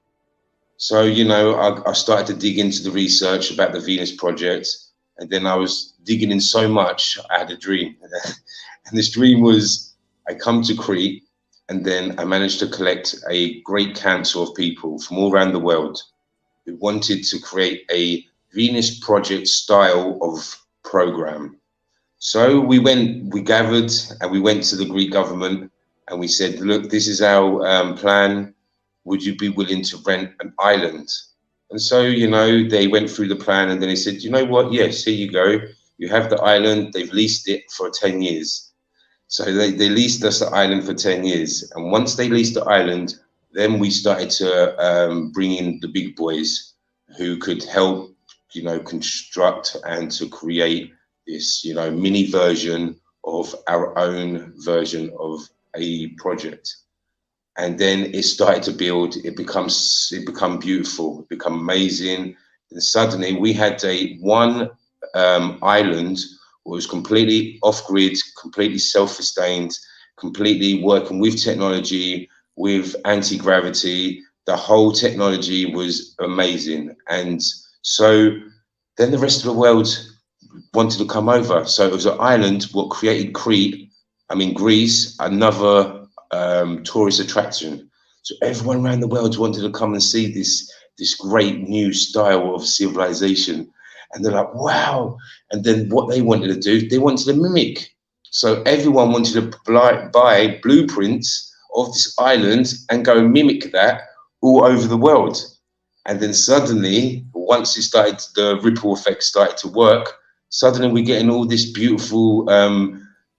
So, you know, I started to dig into the research about the Venus Project, and then I was digging in so much, I had a dream. And this dream was, I come to Crete, and then I managed to collect a great council of people from all around the world who wanted to create a Venus Project style of program. So we gathered, and we went to the Greek government, and we said, look, this is our plan. Would you be willing to rent an island? And so, you know, they went through the plan, and then they said, you know what? Yes, here you go. You have the island. They've leased it for 10 years. So they leased us the island for 10 years. And once they leased the island, then we started to bring in the big boys who could help, you know, construct and to create this, you know, mini version of our own version of a project. And then it started to build. It become beautiful. It become amazing. And suddenly we had one island. It was completely off-grid, completely self-sustained, completely working with technology, with anti-gravity. The whole technology was amazing. And so then the rest of the world wanted to come over. So it was an island what created Greece, another tourist attraction. So everyone around the world wanted to come and see this great new style of civilization. And they're like, wow. And then what they wanted to do, they wanted to mimic. So everyone wanted to buy blueprints of this island and go and mimic that all over the world. And then suddenly, once the ripple effect started to work, suddenly we're getting all this beautiful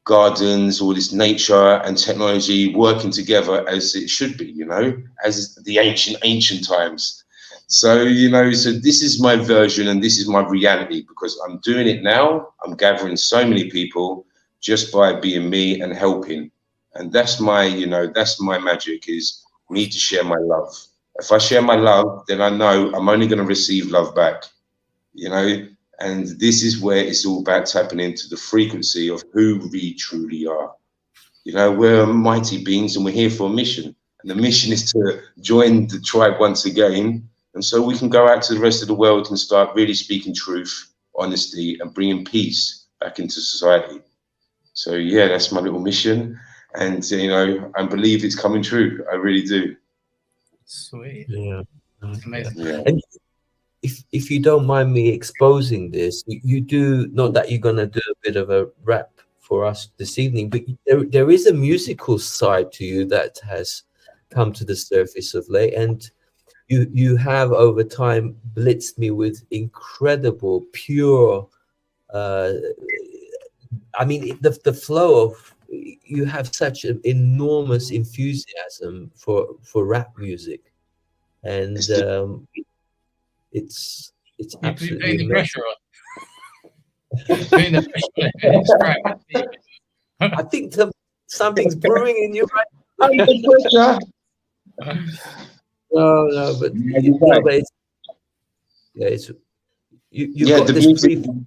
gardens, all this nature and technology working together as it should be, you know, as the ancient times. So, you know, so this is my version and this is my reality, because I'm doing it now. I'm gathering so many people just by being me and helping. And that's my, you know, that's my magic, is me to share my love. If I share my love, then I know I'm only going to receive love back, you know. And this is where it's all about tapping into the frequency of who we truly are. You know, we're mighty beings and we're here for a mission. And the mission is to join the tribe once again. And so we can go out to the rest of the world and start really speaking truth, honesty, and bringing peace back into society. So, yeah, that's my little mission. And, you know, I believe it's coming true. I really do. Sweet. Yeah. That's amazing. Yeah. And if you don't mind me exposing this, you do, not that you're going to do a bit of a rap for us this evening, but there is a musical side to you that has come to the surface of late. And you have over time blitzed me with incredible, pure, I mean, the flow of, you have such an enormous enthusiasm for rap music. And it's absolutely amazing. I think something's brewing in you right now. No, but no, but it's you've got the this music. free.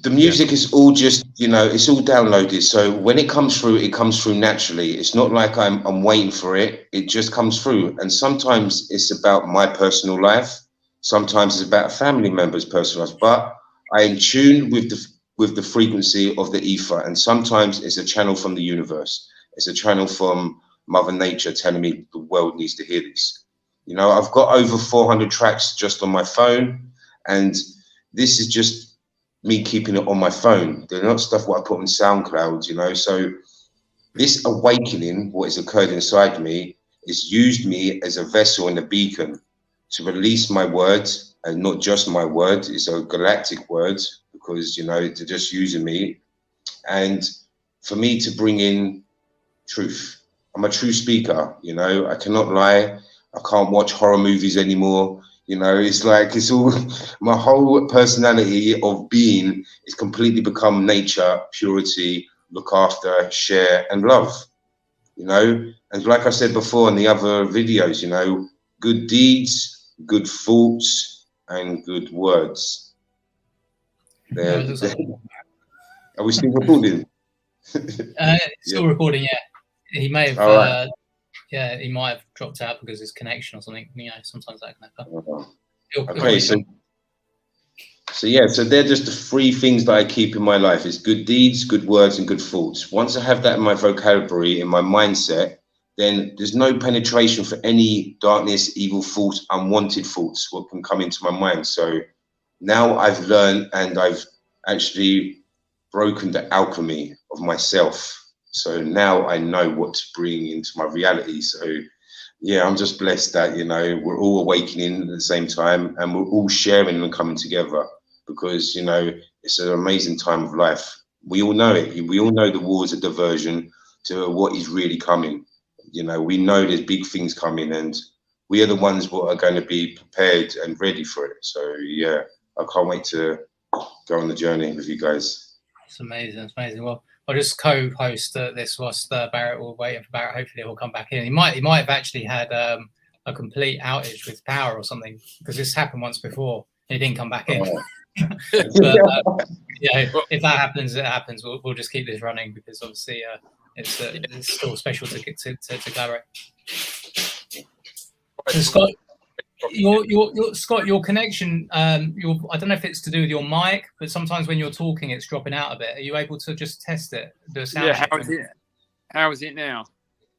The music is all just, it's all downloaded. So when it comes through naturally. It's not like I'm waiting for it. It just comes through. And sometimes it's about my personal life. Sometimes it's about a family member's personal life. But I am tuned with the frequency of the ether. And sometimes it's a channel from the universe. It's a channel from Mother Nature telling me the world needs to hear this. I've got over 400 tracks just on my phone. And this is just me keeping it on my phone. They're not stuff what I put on SoundCloud, So this awakening, what has occurred inside me, has used me as a vessel and a beacon to release my words, and not just my words. It's a galactic word, because they're just using me, and for me to bring in truth. I'm a true speaker. I cannot lie. I can't watch horror movies anymore. It's like it's all my whole personality of being is completely become nature, purity, look after, share, and love. And like I said before in the other videos, good deeds, good thoughts, and good words. Are we still recording? Still recording, yeah. He may have. Right. Yeah, he might have dropped out because his connection or something. Sometimes that can happen. Okay, so they're just the three things that I keep in my life. It's good deeds, good words, and good thoughts. Once I have that in my vocabulary, in my mindset, then there's no penetration for any darkness, evil thoughts, unwanted thoughts, what can come into my mind. So now I've learned, and I've actually broken the alchemy of myself. So now I know what to bring into my reality. So yeah, I'm just blessed that, we're all awakening at the same time, and we're all sharing and coming together, because, it's an amazing time of life. We all know it. We all know the war is a diversion to what is really coming. We know there's big things coming, and we are the ones what are going to be prepared and ready for it. So yeah, I can't wait to go on the journey with you guys. It's amazing. It's amazing. Well, I'll just co-host this whilst Barrett will wait for Barrett. Hopefully he'll come back in. He might have actually had a complete outage with power or something, because this happened once before. He didn't come back in. But if that happens, it happens. We'll just keep this running, because obviously it's still special to Barrett. So Scott, your connection, I don't know if it's to do with your mic, but sometimes when you're talking, it's dropping out a bit. Are you able to just test it? The sound. Yeah. How is it now?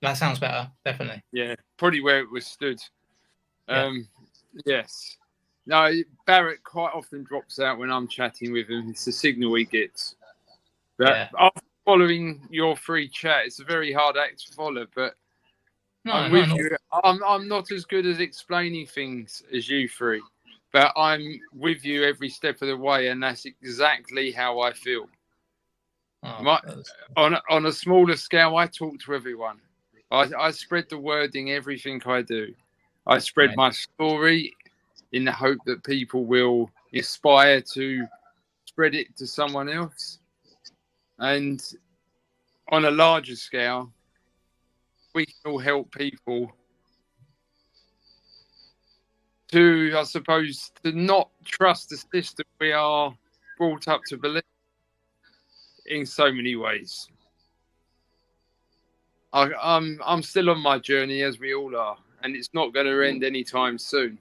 That sounds better, definitely. Yeah, probably where it was stood. Yes. No, Barrett quite often drops out when I'm chatting with him. It's the signal he gets. But after following your free chat, it's a very hard act to follow, but I'm with you. I'm not as good as explaining things as you three, but I'm with you every step of the way, and that's exactly how I feel. On a smaller scale, I talk to everyone. I spread the word in everything I do. I spread my story in the hope that people will aspire to spread it to someone else. And on a larger scale, we can all help people to, I suppose, to not trust the system we are brought up to believe in so many ways. I'm still on my journey, as we all are, and it's not going to end anytime soon.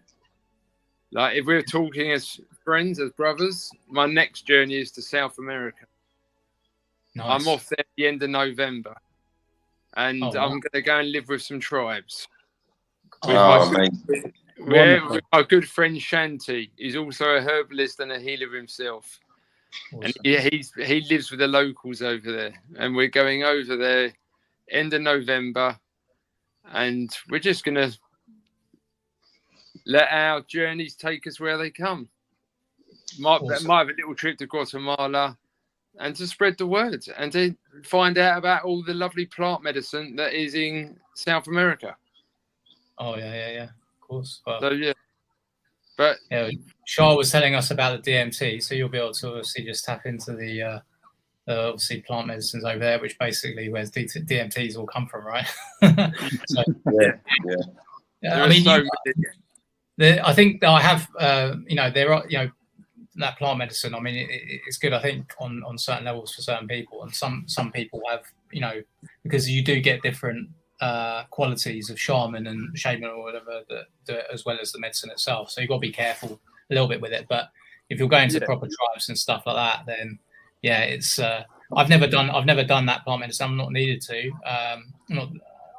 Like, if we're talking as friends, as brothers, my next journey is to South America. Nice. I'm off there at the end of November, and I'm going to go and live with some tribes. With my good friend Shanti. He's also a herbalist and a healer himself. Awesome. And he lives with the locals over there, and we're going over there end of November, and we're just going to let our journeys take us where they come. Might have a little trip to Guatemala, and to spread the word, and to find out about all the lovely plant medicine that is in South America. Oh, yeah, of course. Well, so, yeah. But Shah was telling us about the DMT, so you'll be able to obviously just tap into the obviously plant medicines over there, which basically where DMTs all come from, right? So, yeah. I mean, I think I have, there are, that plant medicine. I mean, it's good, I think, on certain levels for certain people, and some people have, because you do get different qualities of shaman and shaman or whatever that as well as the medicine itself. So you've got to be careful a little bit with it. But if you're going to proper tribes and stuff like that, then yeah, it's. I've never done that plant medicine. I'm not needed to.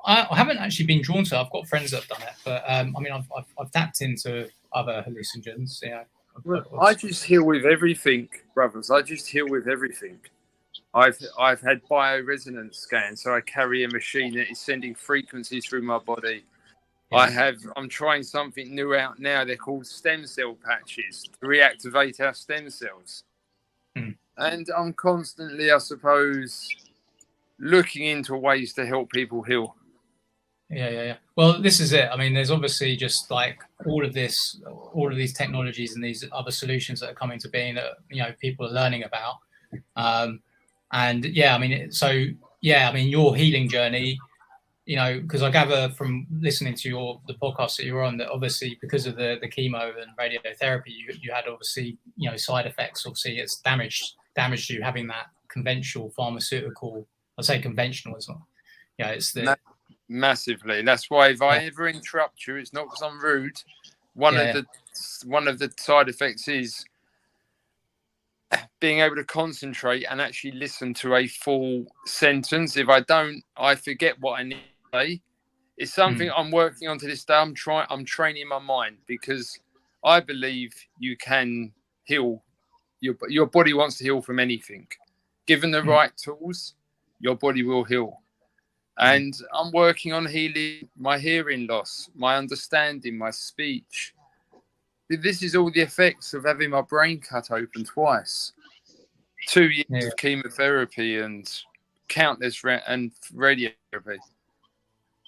I haven't actually been drawn to it. I've got friends that have done it, but I mean, I've tapped into other hallucinogens. Yeah. Well, I just heal with everything, brothers. I just heal with everything. I've had bioresonance scans, so I carry a machine that is sending frequencies through my body. Yeah. I'm trying something new out now. They're called stem cell patches to reactivate our stem cells. And I'm constantly, I suppose, looking into ways to help people heal. Yeah. Well, this is it. I mean, there's obviously just like all of these technologies and these other solutions that are coming to being that people are learning about. And yeah, I mean, your healing journey, because I gather from listening to the podcast that you're on that obviously because of the chemo and radiotherapy, you had obviously side effects. Obviously, it's damaged you having that conventional pharmaceutical. I say conventional as well. Yeah, it's the massively. That's why if I ever interrupt you, it's not because I'm rude. One of the side effects is being able to concentrate and actually listen to a full sentence. If I don't, I forget what I need to say. It's something I'm working on to this day. I'm training my mind because I believe you can heal. Your body wants to heal from anything. Given the right tools, your body will heal. And I'm working on healing my hearing loss, my understanding, my speech. This is all the effects of having my brain cut open twice. 2 years of chemotherapy and countless and radiotherapy.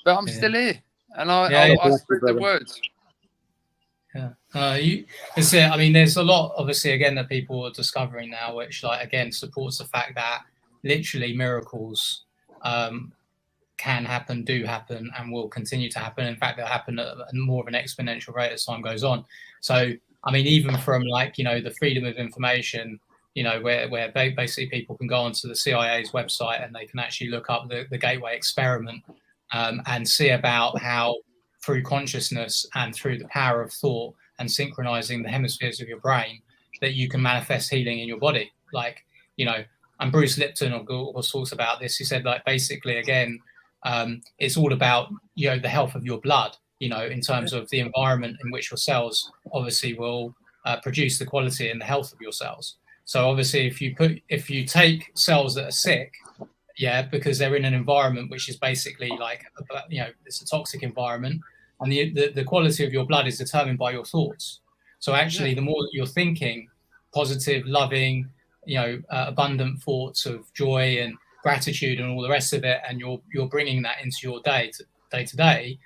But I'm still here, and I spread the words. Yeah, it's it. I mean, there's a lot, obviously, again, that people are discovering now, which, again, supports the fact that literally miracles can happen, do happen, and will continue to happen. In fact, they'll happen at more of an exponential rate as time goes on. So, I mean, even from the freedom of information, where basically people can go onto the CIA's website and they can actually look up the Gateway experiment and see about how through consciousness and through the power of thought and synchronizing the hemispheres of your brain that you can manifest healing in your body. And Bruce Lipton talks about this. He said, basically, again, it's all about, the health of your blood, in terms of the environment in which your cells obviously will produce the quality and the health of your cells. So obviously, if you take cells that are sick, because they're in an environment which is basically it's a toxic environment, and the quality of your blood is determined by your thoughts. So actually, the more that you're thinking positive, loving, abundant thoughts of joy and gratitude and all the rest of it, and you're bringing that into your day to day,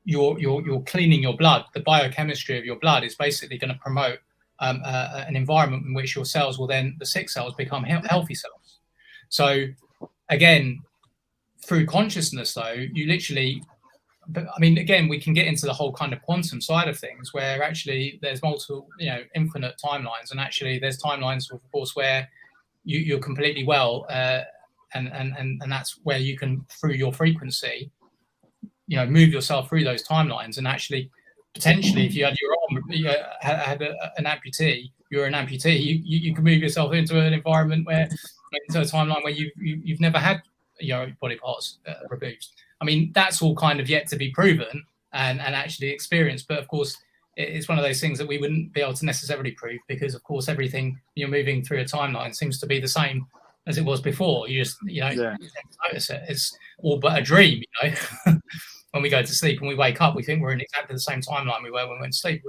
you're cleaning your blood. The biochemistry of your blood is basically going to promote an environment in which your cells will then, the sick cells, become healthy cells. So again, through consciousness, though, you literally, I mean, again, we can get into the whole kind of quantum side of things, where actually there's multiple, infinite timelines, and actually there's timelines, of course, where you're completely well, and that's where you can, through your frequency, move yourself through those timelines, and actually potentially, if you had your arm, had an amputee, you're an amputee, you can move yourself into an environment into a timeline where you've never had your body parts removed. I mean, that's all kind of yet to be proven and actually experienced. But of course, it's one of those things that we wouldn't be able to necessarily prove, because of course, everything you're moving through a timeline seems to be the same as it was before. You just, notice it. It's all but a dream, When we go to sleep and we wake up, we think we're in exactly the same timeline we were when we went to sleep.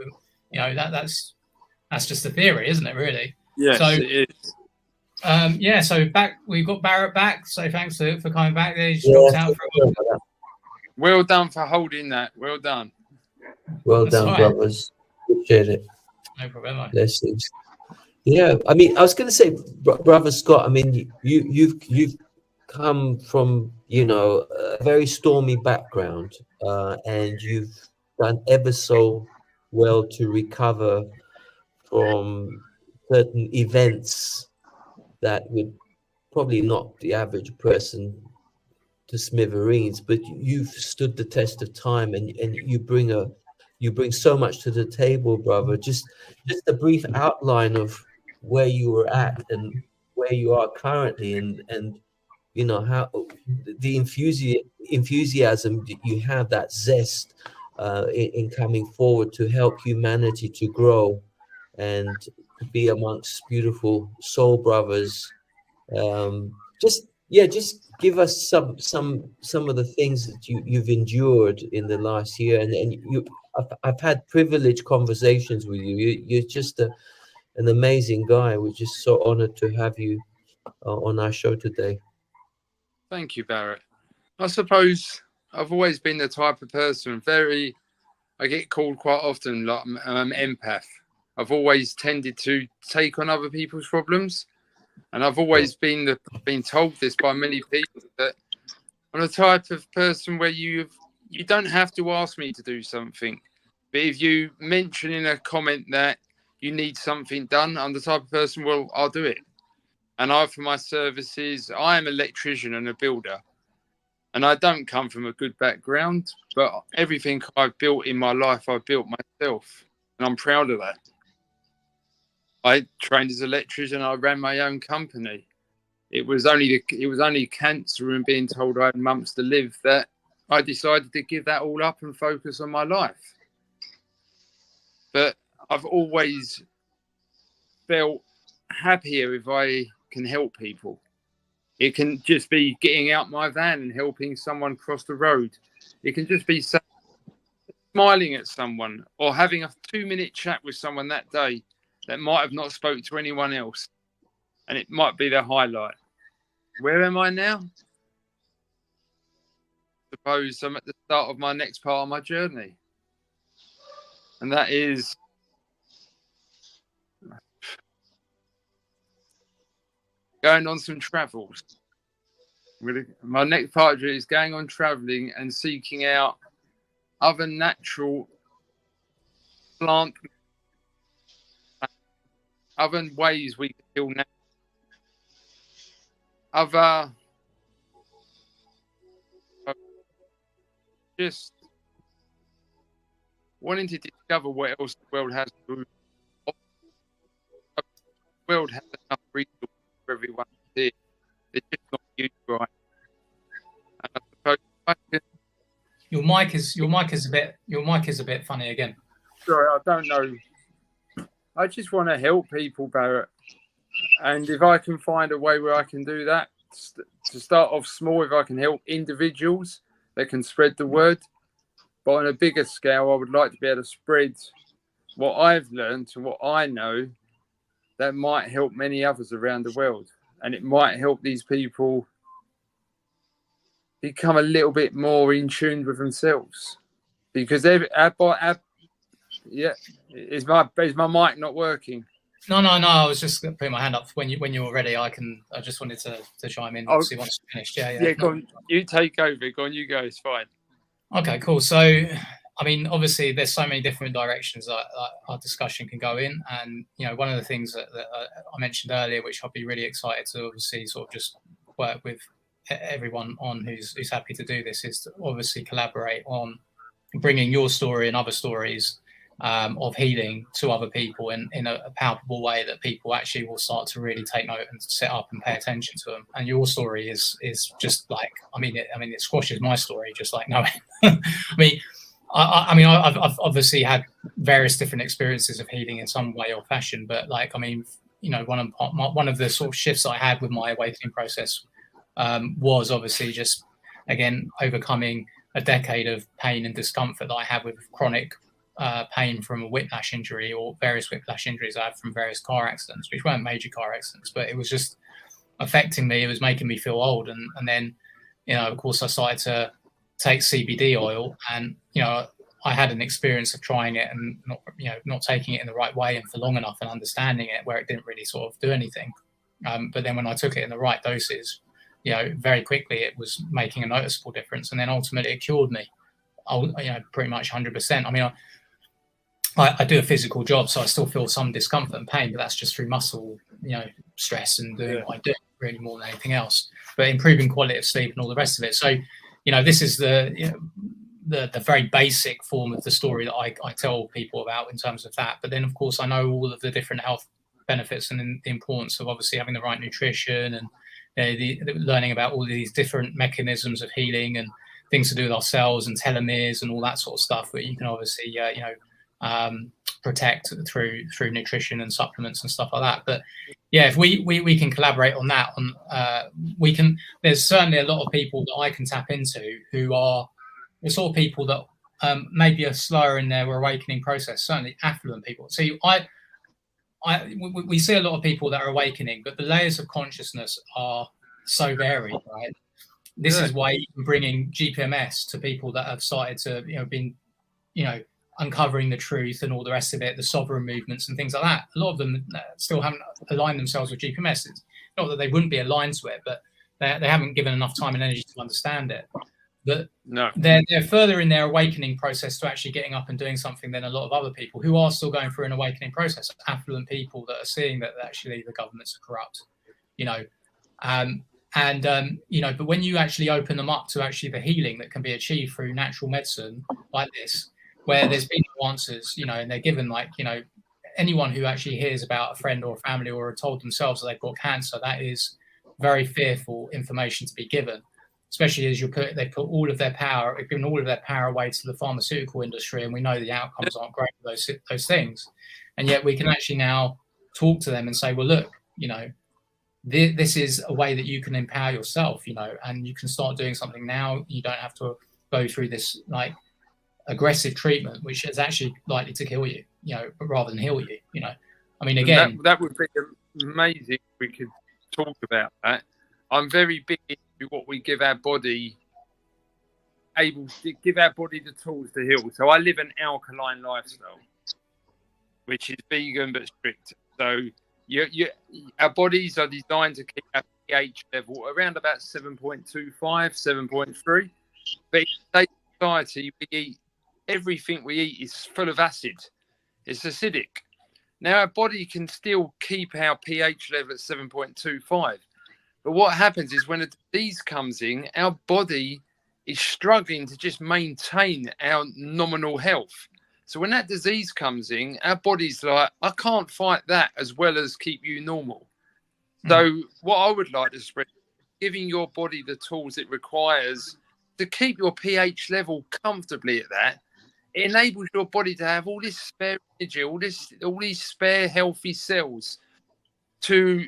That's just a theory, isn't it, really? Yes, so, it is. So we've got Barrett back. So thanks for coming back there. Out for a while. Well done for holding that. Well done. Well done, brothers. Appreciate it. No problem. Blessings. Yeah, I mean, I was going to say, Brother Scott, I mean, you've come from, a very stormy background, and you've done ever so well to recover from certain events that would probably knock the average person to smithereens, but you've stood the test of time, and you bring so much to the table, brother. Just a brief outline of where you were at and where you are currently, and you know how the enthusiasm that you have, that zest in coming forward to help humanity to grow and to be amongst beautiful soul brothers. Just give us some of the things that you've endured in the last year, and I've had privileged conversations with you. You're just an amazing guy. We're just so honored to have you on our show today. Thank you, Barrett. I suppose I've always been the type of person, I get called quite often like I'm an empath. I've always tended to take on other people's problems. And I've always been told this by many people, that I'm the type of person where you don't have to ask me to do something. But if you mention in a comment that you need something done, I'm the type of person, well, I'll do it. And I offer my services. I am an electrician and a builder. And I don't come from a good background, but everything I've built in my life, I've built myself. And I'm proud of that. I trained as an electrician. I ran my own company. It was only cancer and being told I had months to live that I decided to give that all up and focus on my life. But I've always felt happier if I can help people. It can just be getting out my van and helping someone cross the road. It can just be smiling at someone or having a 2-minute chat with someone that day that might have not spoke to anyone else, and it might be the highlight. Where am I now? Suppose I'm at the start of my next part of my journey, and that is going on some travels. My next part of it is going on traveling and seeking out other natural plant, other ways we can heal now, other just wanting to discover what else the world has to offer. The world has enough resources for everyone to see. They're just not used right. And I suppose your mic is a bit funny again. Sorry, I don't know. I just want to help people, Barrett. And if I can find a way where I can do that, to start off small, if I can help individuals that can spread the word. But on a bigger scale, I would like to be able to spread what I've learned and what I know that might help many others around the world. And it might help these people become a little bit more in tune with themselves. Because is my mic not working? No. I was just putting my hand up when you were ready. I just wanted to chime in. Obviously, once you finished. Yeah. Go on. You take over. Go on. You go. It's fine. Okay, cool. So, I mean, obviously, there's so many different directions that our discussion can go in, and one of the things that I mentioned earlier, which I'll be really excited to obviously sort of just work with everyone on who's happy to do this, is to obviously collaborate on bringing your story and other stories of healing to other people in a palpable way that people actually will start to really take note and sit up and pay attention to them. And your story is just like, it squashes my story, just like knowing. I've obviously had various different experiences of healing in some way or fashion, but one of the sort of shifts I had with my awakening process was obviously just, again, overcoming a decade of pain and discomfort that I had with chronic pain from a whiplash injury or various whiplash injuries I had from various car accidents, which weren't major car accidents, but it was just affecting me. It was making me feel old. And then, of course, I started to take CBD oil, and, I had an experience of trying it and not taking it in the right way and for long enough and understanding it where it didn't really sort of do anything. But then when I took it in the right doses, very quickly it was making a noticeable difference. And then ultimately it cured me. pretty much 100%. I mean, I do a physical job, so I still feel some discomfort and pain, but that's just through muscle, stress and doing what I do, really more than anything else. But improving quality of sleep and all the rest of it. So, this is the very basic form of the story that I tell people about in terms of that. But then, of course, I know all of the different health benefits and the importance of obviously having the right nutrition and the learning about all these different mechanisms of healing and things to do with our cells and telomeres and all that sort of stuff that you can obviously protect through nutrition and supplements and stuff like that. But yeah, if we can collaborate on that, there's certainly a lot of people that I can tap into who are the sort of people that maybe are slower in their awakening process, certainly affluent people. So we see a lot of people that are awakening, but the layers of consciousness are so varied, right? This is why even bringing GPMS to people that have started to, uncovering the truth and all the rest of it, the sovereign movements and things like that. A lot of them still haven't aligned themselves with GPMS. It's not that they wouldn't be aligned to it, but they haven't given enough time and energy to understand it. But they're further in their awakening process to actually getting up and doing something than a lot of other people who are still going through an awakening process. Affluent people that are seeing that actually the governments are corrupt, but when you actually open them up to actually the healing that can be achieved through natural medicine like this, where there's been answers, and they're given anyone who actually hears about a friend or a family or are told themselves that they've got cancer, that is very fearful information to be given, especially as they put all of their power, they've given all of their power away to the pharmaceutical industry, and we know the outcomes aren't great for those things. And yet we can actually now talk to them and say, well, look, this is a way that you can empower yourself, and you can start doing something now. You don't have to go through this aggressive treatment, which is actually likely to kill you, rather than heal you, I mean, again, that would be amazing if we could talk about that. I'm very big into what we give our body, able to give our body the tools to heal. So I live an alkaline lifestyle, which is vegan but strict. So our bodies are designed to keep our pH level around about 7.25, 7.3. But in today's society, everything we eat is full of acid. It's acidic. Now, our body can still keep our pH level at 7.25. But what happens is when a disease comes in, our body is struggling to just maintain our nominal health. So when that disease comes in, our body's like, I can't fight that as well as keep you normal. So what I would like to spread, giving your body the tools it requires to keep your pH level comfortably at that. It enables your body to have all this spare energy, all these spare healthy cells to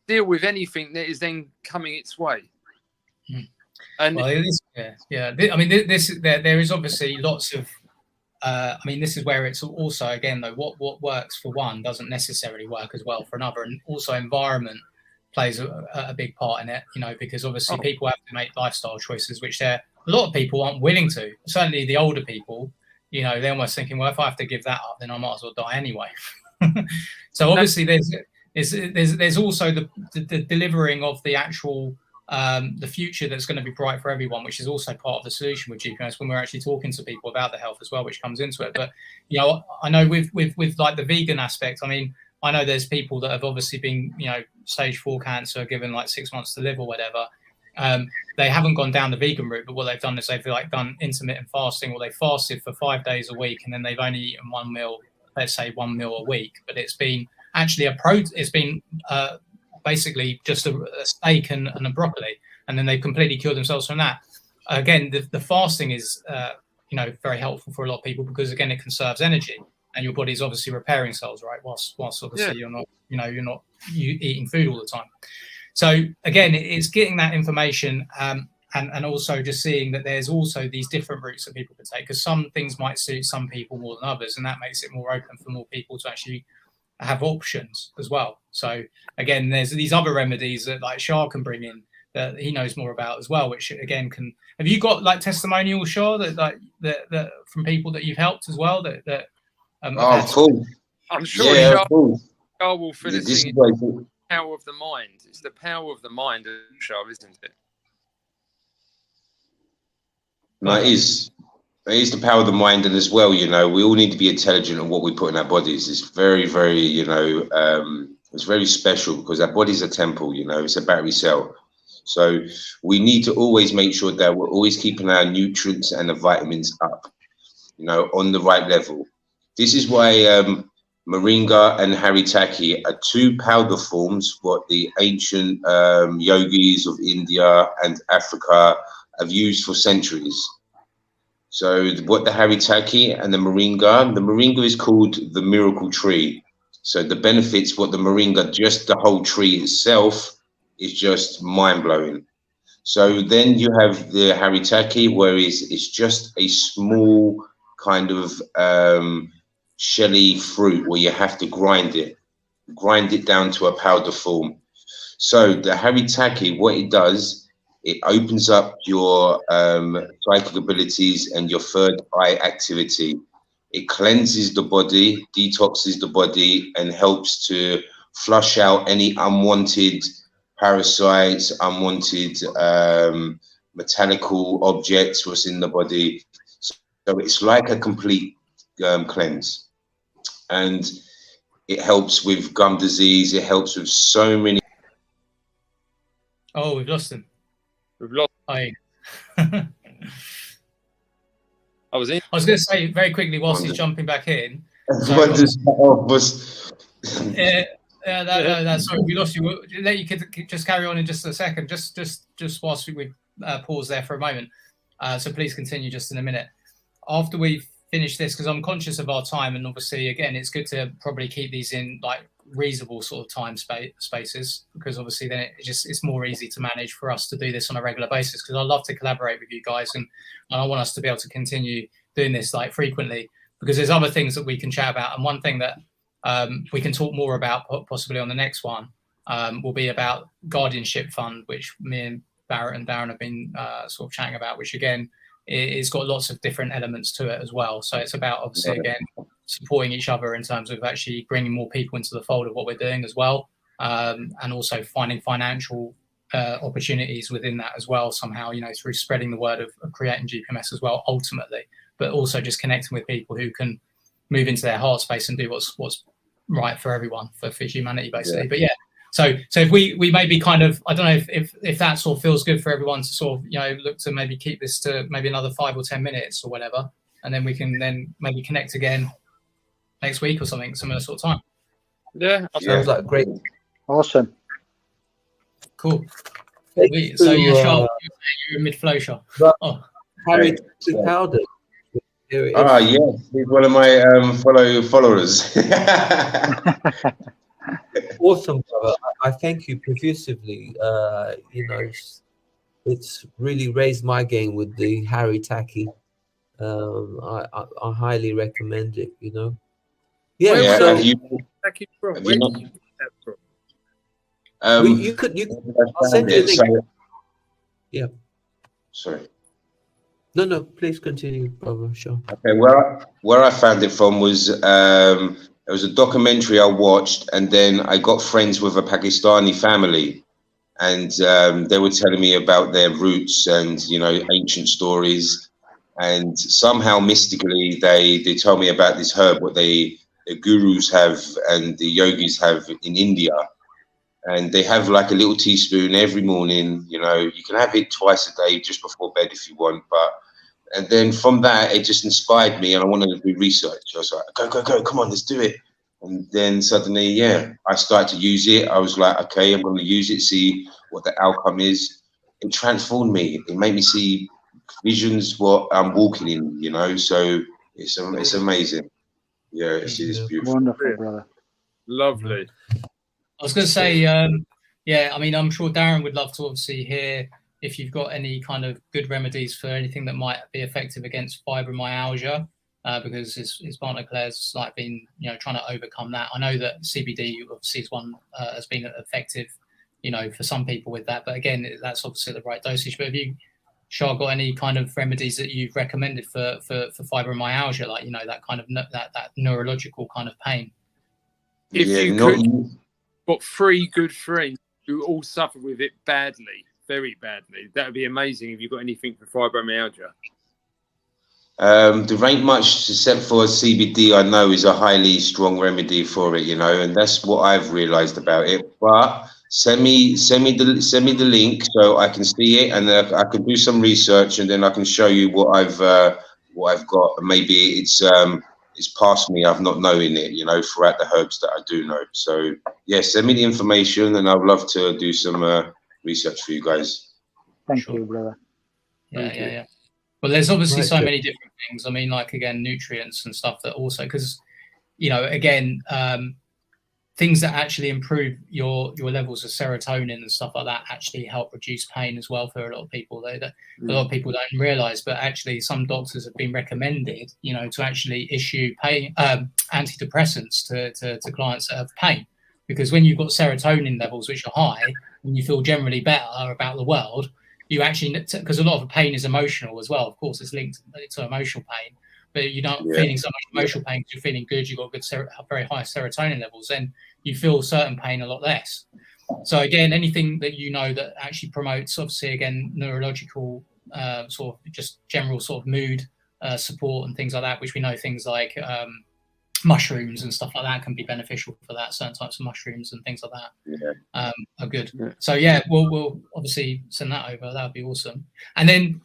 deal with anything that is then coming its way. And well, it is, I mean, there is obviously lots of. This is where it's also, again, though, what works for one doesn't necessarily work as well for another, and also environment plays a big part in it. Because obviously people have to make lifestyle choices, which a lot of people aren't willing to. Certainly, the older people, they're almost thinking, well, if I have to give that up, then I might as well die anyway. So obviously, there's also the delivering of the actual the future that's going to be bright for everyone, which is also part of the solution with GPMS when we're actually talking to people about the health as well, which comes into it. But I know with like the vegan aspect, I mean, I know there's people that have obviously been stage 4 cancer, given like 6 months to live or whatever. They haven't gone down the vegan route, but what they've done is they've done intermittent fasting, or they fasted for 5 days a week, and then they've only eaten one meal, let's say 1 meal a week, but it's been actually basically just a steak and a broccoli, and then they've completely cured themselves from that. Again, the fasting is very helpful for a lot of people, because again, it conserves energy, and your body's obviously repairing cells, right, whilst obviously you're not eating food all the time. So again, it's getting that information, and also just seeing that there's also these different routes that people can take, because some things might suit some people more than others, and that makes it more open for more people to actually have options as well. So again, there's these other remedies that like Shah can bring in that he knows more about as well, which again have you got like testimonials, Shah, that from people that you've helped as well that cool. I'm sure Shah will fill us in. The power of the mind. It's the power of the mind of Shah, isn't it? No, it is. It is the power of the mind, and as well, you know, we all need to be intelligent in what we put in our bodies. It's very, very, you know, it's very special because our body's a temple, you know, it's a battery cell. So we need to always make sure that we're always keeping our nutrients and the vitamins up, you know, on the right level. This is why Moringa and Haritaki are two powder forms what the ancient yogis of India and Africa have used for centuries. So what the Haritaki and the Moringa is called the miracle tree. So the benefits, what the Moringa, just the whole tree itself is just mind blowing. So then you have the Haritaki, where it's just a small kind of shelly fruit where you have to grind it down to a powder form. So the Haritaki, what it does, it opens up your psychic abilities and your third eye activity. It cleanses the body, detoxes the body, and helps to flush out any unwanted parasites, unwanted metallical objects what's in the body. So it's like a complete cleanse. And it helps with gum disease. It helps with so many. Oh, we've lost him. We've lost. I was in. was going to say very quickly whilst he's jumping back in. Sorry, we lost you. We'll let you just carry on in just a second. Just whilst we pause there for a moment. So please continue just in a minute. After we've finished this, because I'm conscious of our time, and obviously, again, it's good to probably keep these in like reasonable sort of time spaces, because obviously then it's more easy to manage for us to do this on a regular basis, because I love to collaborate with you guys, and I want us to be able to continue doing this like frequently, because there's other things that we can chat about. And one thing that we can talk more about possibly on the next one will be about guardianship fund, which me and Barrett and Darren have been sort of chatting about, which again, it's got lots of different elements to it as well. So it's about obviously again supporting each other in terms of actually bringing more people into the fold of what we're doing as well, and also finding financial opportunities within that as well somehow, you know, through spreading the word of creating GPMS as well ultimately, but also just connecting with people who can move into their heart space and do what's right for everyone, for humanity basically. But yeah, so if we maybe kind of, I don't know if that sort of feels good for everyone to sort of, you know, look to maybe keep this to maybe another 5 or 10 minutes or whatever, and then we can then maybe connect again next week or something, similar sort of time. Yeah, sounds like great. Awesome. Cool. Thanks So to, yeah, Charles, you're in mid-flow, Charles. Oh, Harry Powder. Here it is. Ah, yeah, he's one of my followers. Awesome, brother. I thank you profusively. You know, it's really raised my game with the Harry Tacky. I highly recommend it. You know. Yeah. So have you you could. I'll send you a link. Yeah. Sorry. No. Please continue, brother. Sure. Okay. Where I found it from was it was a documentary I watched, and then I got friends with a Pakistani family, and they were telling me about their roots and, you know, ancient stories, and somehow mystically they told me about this herb what the gurus have and the yogis have in India, and they have like a little teaspoon every morning. You know, you can have it twice a day just before bed if you want, and then from that, it just inspired me, and I wanted to do research. I was like, go, come on, let's do it. And then suddenly, yeah, I started to use it. I was like, okay, I'm going to use it, see what the outcome is. It transformed me. It made me see visions what I'm walking in, you know. So it's amazing. Yeah, it's beautiful. Wonderful, brother. Lovely. I was going to say, yeah, I mean, I'm sure Darren would love to obviously hear if you've got any kind of good remedies for anything that might be effective against fibromyalgia, because his partner Claire's like been, you know, trying to overcome that. I know that CBD obviously is one has been effective, you know, for some people with that. But again, that's obviously the right dosage. But have you, Shah, got any kind of remedies that you've recommended for fibromyalgia, like, you know, that kind of that neurological kind of pain? If you got 3 good friends who all suffer with it badly, very badly, that would be amazing if you've got anything for fibromyalgia. There ain't much except for CBD. I know is a highly strong remedy for it, you know, and that's what I've realised about it. But send me the link so I can see it, and then I can do some research, and then I can show you what I've got. And maybe it's past me. I've not knowing it, you know, throughout the herbs that I do know. So yeah, send me the information, and I'd love to do some research for you guys. Thank Sure. you, brother. Yeah. Well, there's obviously Right, so Jeff. many different things. I mean, like, again, nutrients and stuff that also, because, you know, again, things that actually improve your levels of serotonin and stuff like that actually help reduce pain as well for a lot of people. A lot of people don't realize, but actually some doctors have been recommended, you know, to actually issue pain antidepressants to clients that have pain, because when you've got serotonin levels which are high and you feel generally better about the world, you actually, because a lot of pain is emotional as well. Of course, it's linked to emotional pain, but you're not feeling so much emotional pain because you're feeling good. You've got good, very high serotonin levels, then you feel certain pain a lot less. So again, anything that you know that actually promotes, obviously, again, neurological sort of just general sort of mood support and things like that, which we know things like mushrooms and stuff like that can be beneficial for that. Certain types of mushrooms and things like that are good. Yeah. So yeah, we'll obviously send that over. That would be awesome. And then,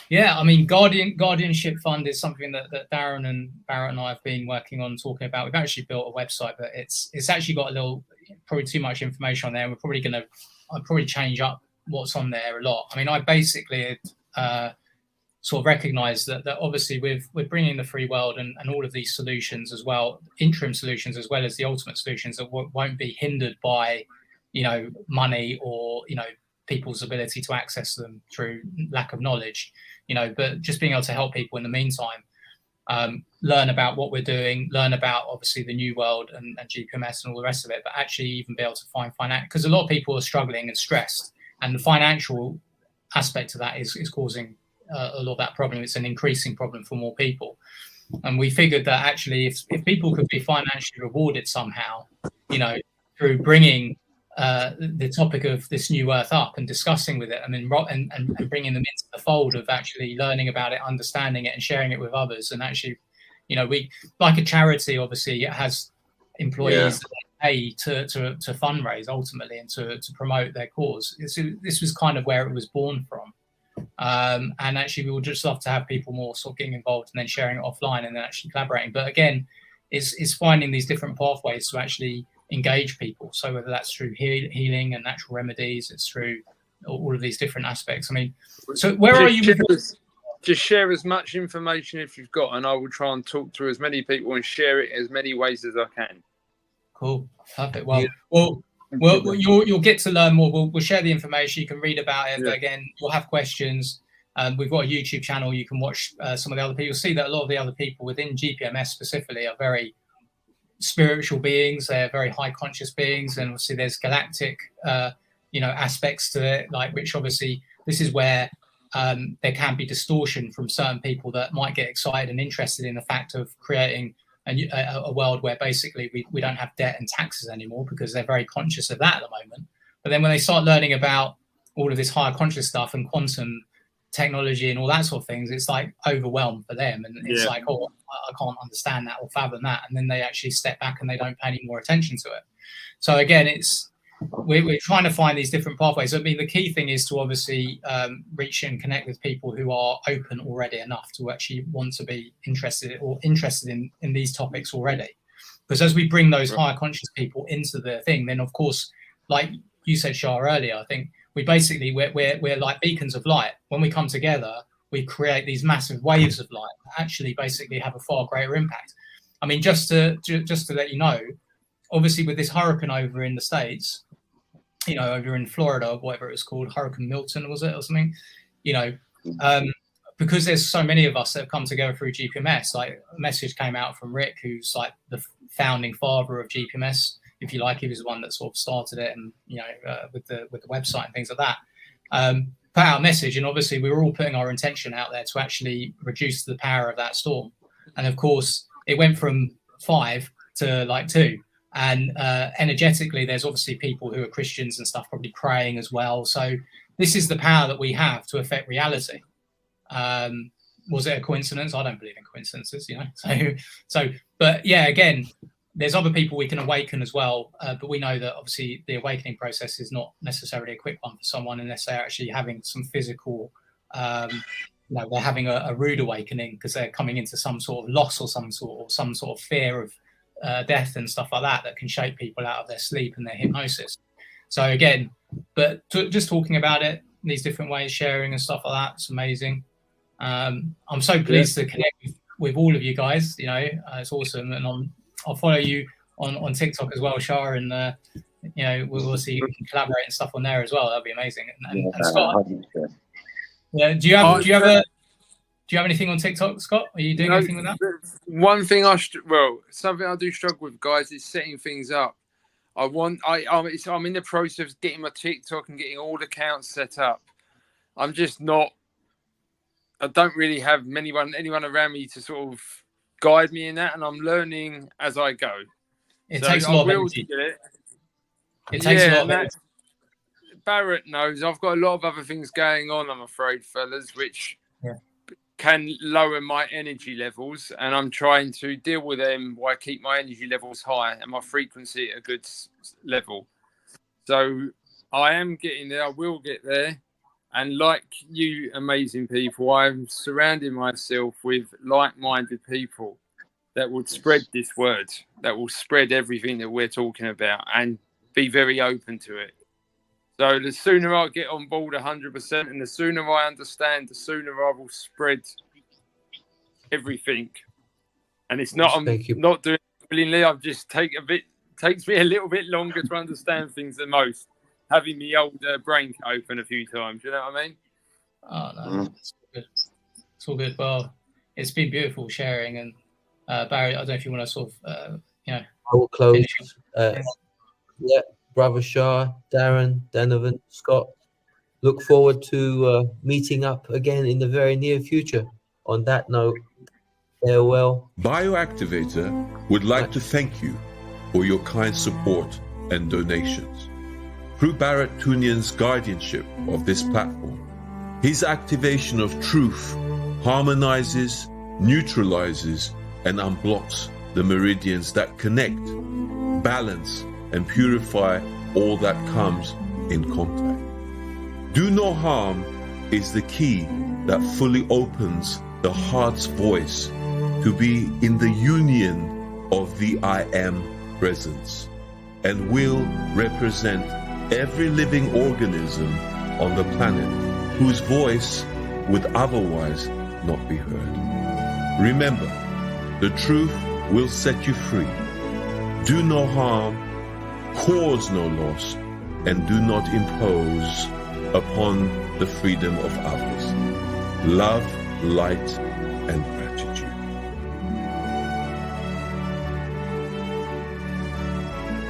yeah, I mean, Guardianship Fund is something that Darren and Barrett and I have been working on, talking about. We've actually built a website, but it's actually got a little, probably too much information on there. And I'll probably change up what's on there a lot. I mean, I basically sort of recognize that obviously we're bringing the free world and all of these solutions as well, interim solutions as well as the ultimate solutions that won't be hindered by, you know, money or, you know, people's ability to access them through lack of knowledge, you know, but just being able to help people in the meantime, learn about what we're doing, learn about obviously the new world and GPMS and all the rest of it, but actually even be able to find finance, because a lot of people are struggling and stressed, and the financial aspect of that is causing a lot of that problem. It's an increasing problem for more people. And we figured that actually if people could be financially rewarded somehow, you know, through bringing the topic of this new earth up and discussing with it, and bringing them into the fold of actually learning about it, understanding it and sharing it with others. And actually, you know, we, like a charity, obviously it has employees that they pay to fundraise ultimately and to promote their cause. This was kind of where it was born from. And actually we would just love to have people more sort of getting involved and then sharing it offline and then actually collaborating. But again, it's finding these different pathways to actually engage people. So whether that's through healing and natural remedies, it's through all of these different aspects. I mean, so where are you? Just share as much information if you've got, and I will try and talk to as many people and share it as many ways as I can. Cool, perfect. Well, you'll get to learn more. We'll share the information. You can read about it. But again, you'll have questions. We've got a YouTube channel. You can watch some of the other people. You'll see that a lot of the other people within GPMS specifically are very spiritual beings. They're very high conscious beings, and obviously there's galactic, aspects to it. Like, which obviously this is where there can be distortion from certain people that might get excited and interested in the fact of creating a world where basically we don't have debt and taxes anymore, because they're very conscious of that at the moment. But then when they start learning about all of this higher conscious stuff and quantum technology and all that sort of things, it's like overwhelmed for them, and it's like, oh, I can't understand that or fathom that, and then they actually step back and they don't pay any more attention to it. So again, we're trying to find these different pathways. I mean, the key thing is to obviously reach and connect with people who are open already enough to actually want to be interested in these topics already. Because as we bring those higher conscious people into the thing, then of course, like you said, Shah, earlier, I think we're like beacons of light. When we come together, we create these massive waves of light that actually basically have a far greater impact. I mean, just to let you know, obviously with this hurricane over in the States, you know, over in Florida, whatever it was called, Hurricane Milton, was it, or something? You know, because there's so many of us that have come together through GPMS, like a message came out from Rick, who's like the founding father of GPMS, if you like. He was the one that sort of started it, and, you know, with the website and things like that. Put out a message, and obviously we were all putting our intention out there to actually reduce the power of that storm. And of course, it went from 5 to like 2. And energetically, there's obviously people who are Christians and stuff probably praying as well. So this is the power that we have to affect reality. was it a coincidence? I don't believe in coincidences, you know. So, but yeah, again, there's other people we can awaken as well. But we know that obviously the awakening process is not necessarily a quick one for someone unless they're actually having some physical, they're having a rude awakening because they're coming into some sort of loss or some sort of fear of death and stuff like that can shake people out of their sleep and their hypnosis. So again, but just talking about it, these different ways, sharing and stuff like that, it's amazing. I'm so pleased to connect with all of you guys. You know, it's awesome, and I'll follow you on TikTok as well, Shah, and you know, we'll see if we can collaborate and stuff on there as well. That'd be amazing. And Scott, yeah, do you have anything on TikTok, Scott? Are you doing anything with that? One thing something I do struggle with, guys, is setting things up. I'm in the process of getting my TikTok and getting all the accounts set up. I'm just not. I don't really have anyone around me to sort of guide me in that, and I'm learning as I go. It takes a lot of energy. It takes a lot of energy. Barrett knows I've got a lot of other things going on, I'm afraid, fellas, which can lower my energy levels, and I'm trying to deal with them while I keep my energy levels high and my frequency at a good level. So I am getting there. I will get there. And like you amazing people, I'm surrounding myself with like-minded people that would spread this word, that will spread everything that we're talking about and be very open to it. So the sooner I get on board 100% and the sooner I understand, the sooner I will spread everything. And it's not, I'm not doing it willingly. I've just takes me a little bit longer to understand things than most. Having the old brain open a few times, you know what I mean? Oh, no, it's all good. It's all good. Well, it's been beautiful sharing. And Barry, I don't know if you want to sort of, I will close. Brother Shah, Darren, Donovan, Scott, look forward to meeting up again in the very near future. On that note, farewell. Bioactivator would like to thank you for your kind support and donations. Through Barrett Tunian's guardianship of this platform, his activation of truth harmonizes, neutralizes, and unblocks the meridians that connect, balance, and purify all that comes in contact. Do no harm is the key that fully opens the heart's voice to be in the union of the I Am presence and will represent every living organism on the planet whose voice would otherwise not be heard. Remember, the truth will set you free. Do no harm, cause no loss, and do not impose upon the freedom of others. Love, light, and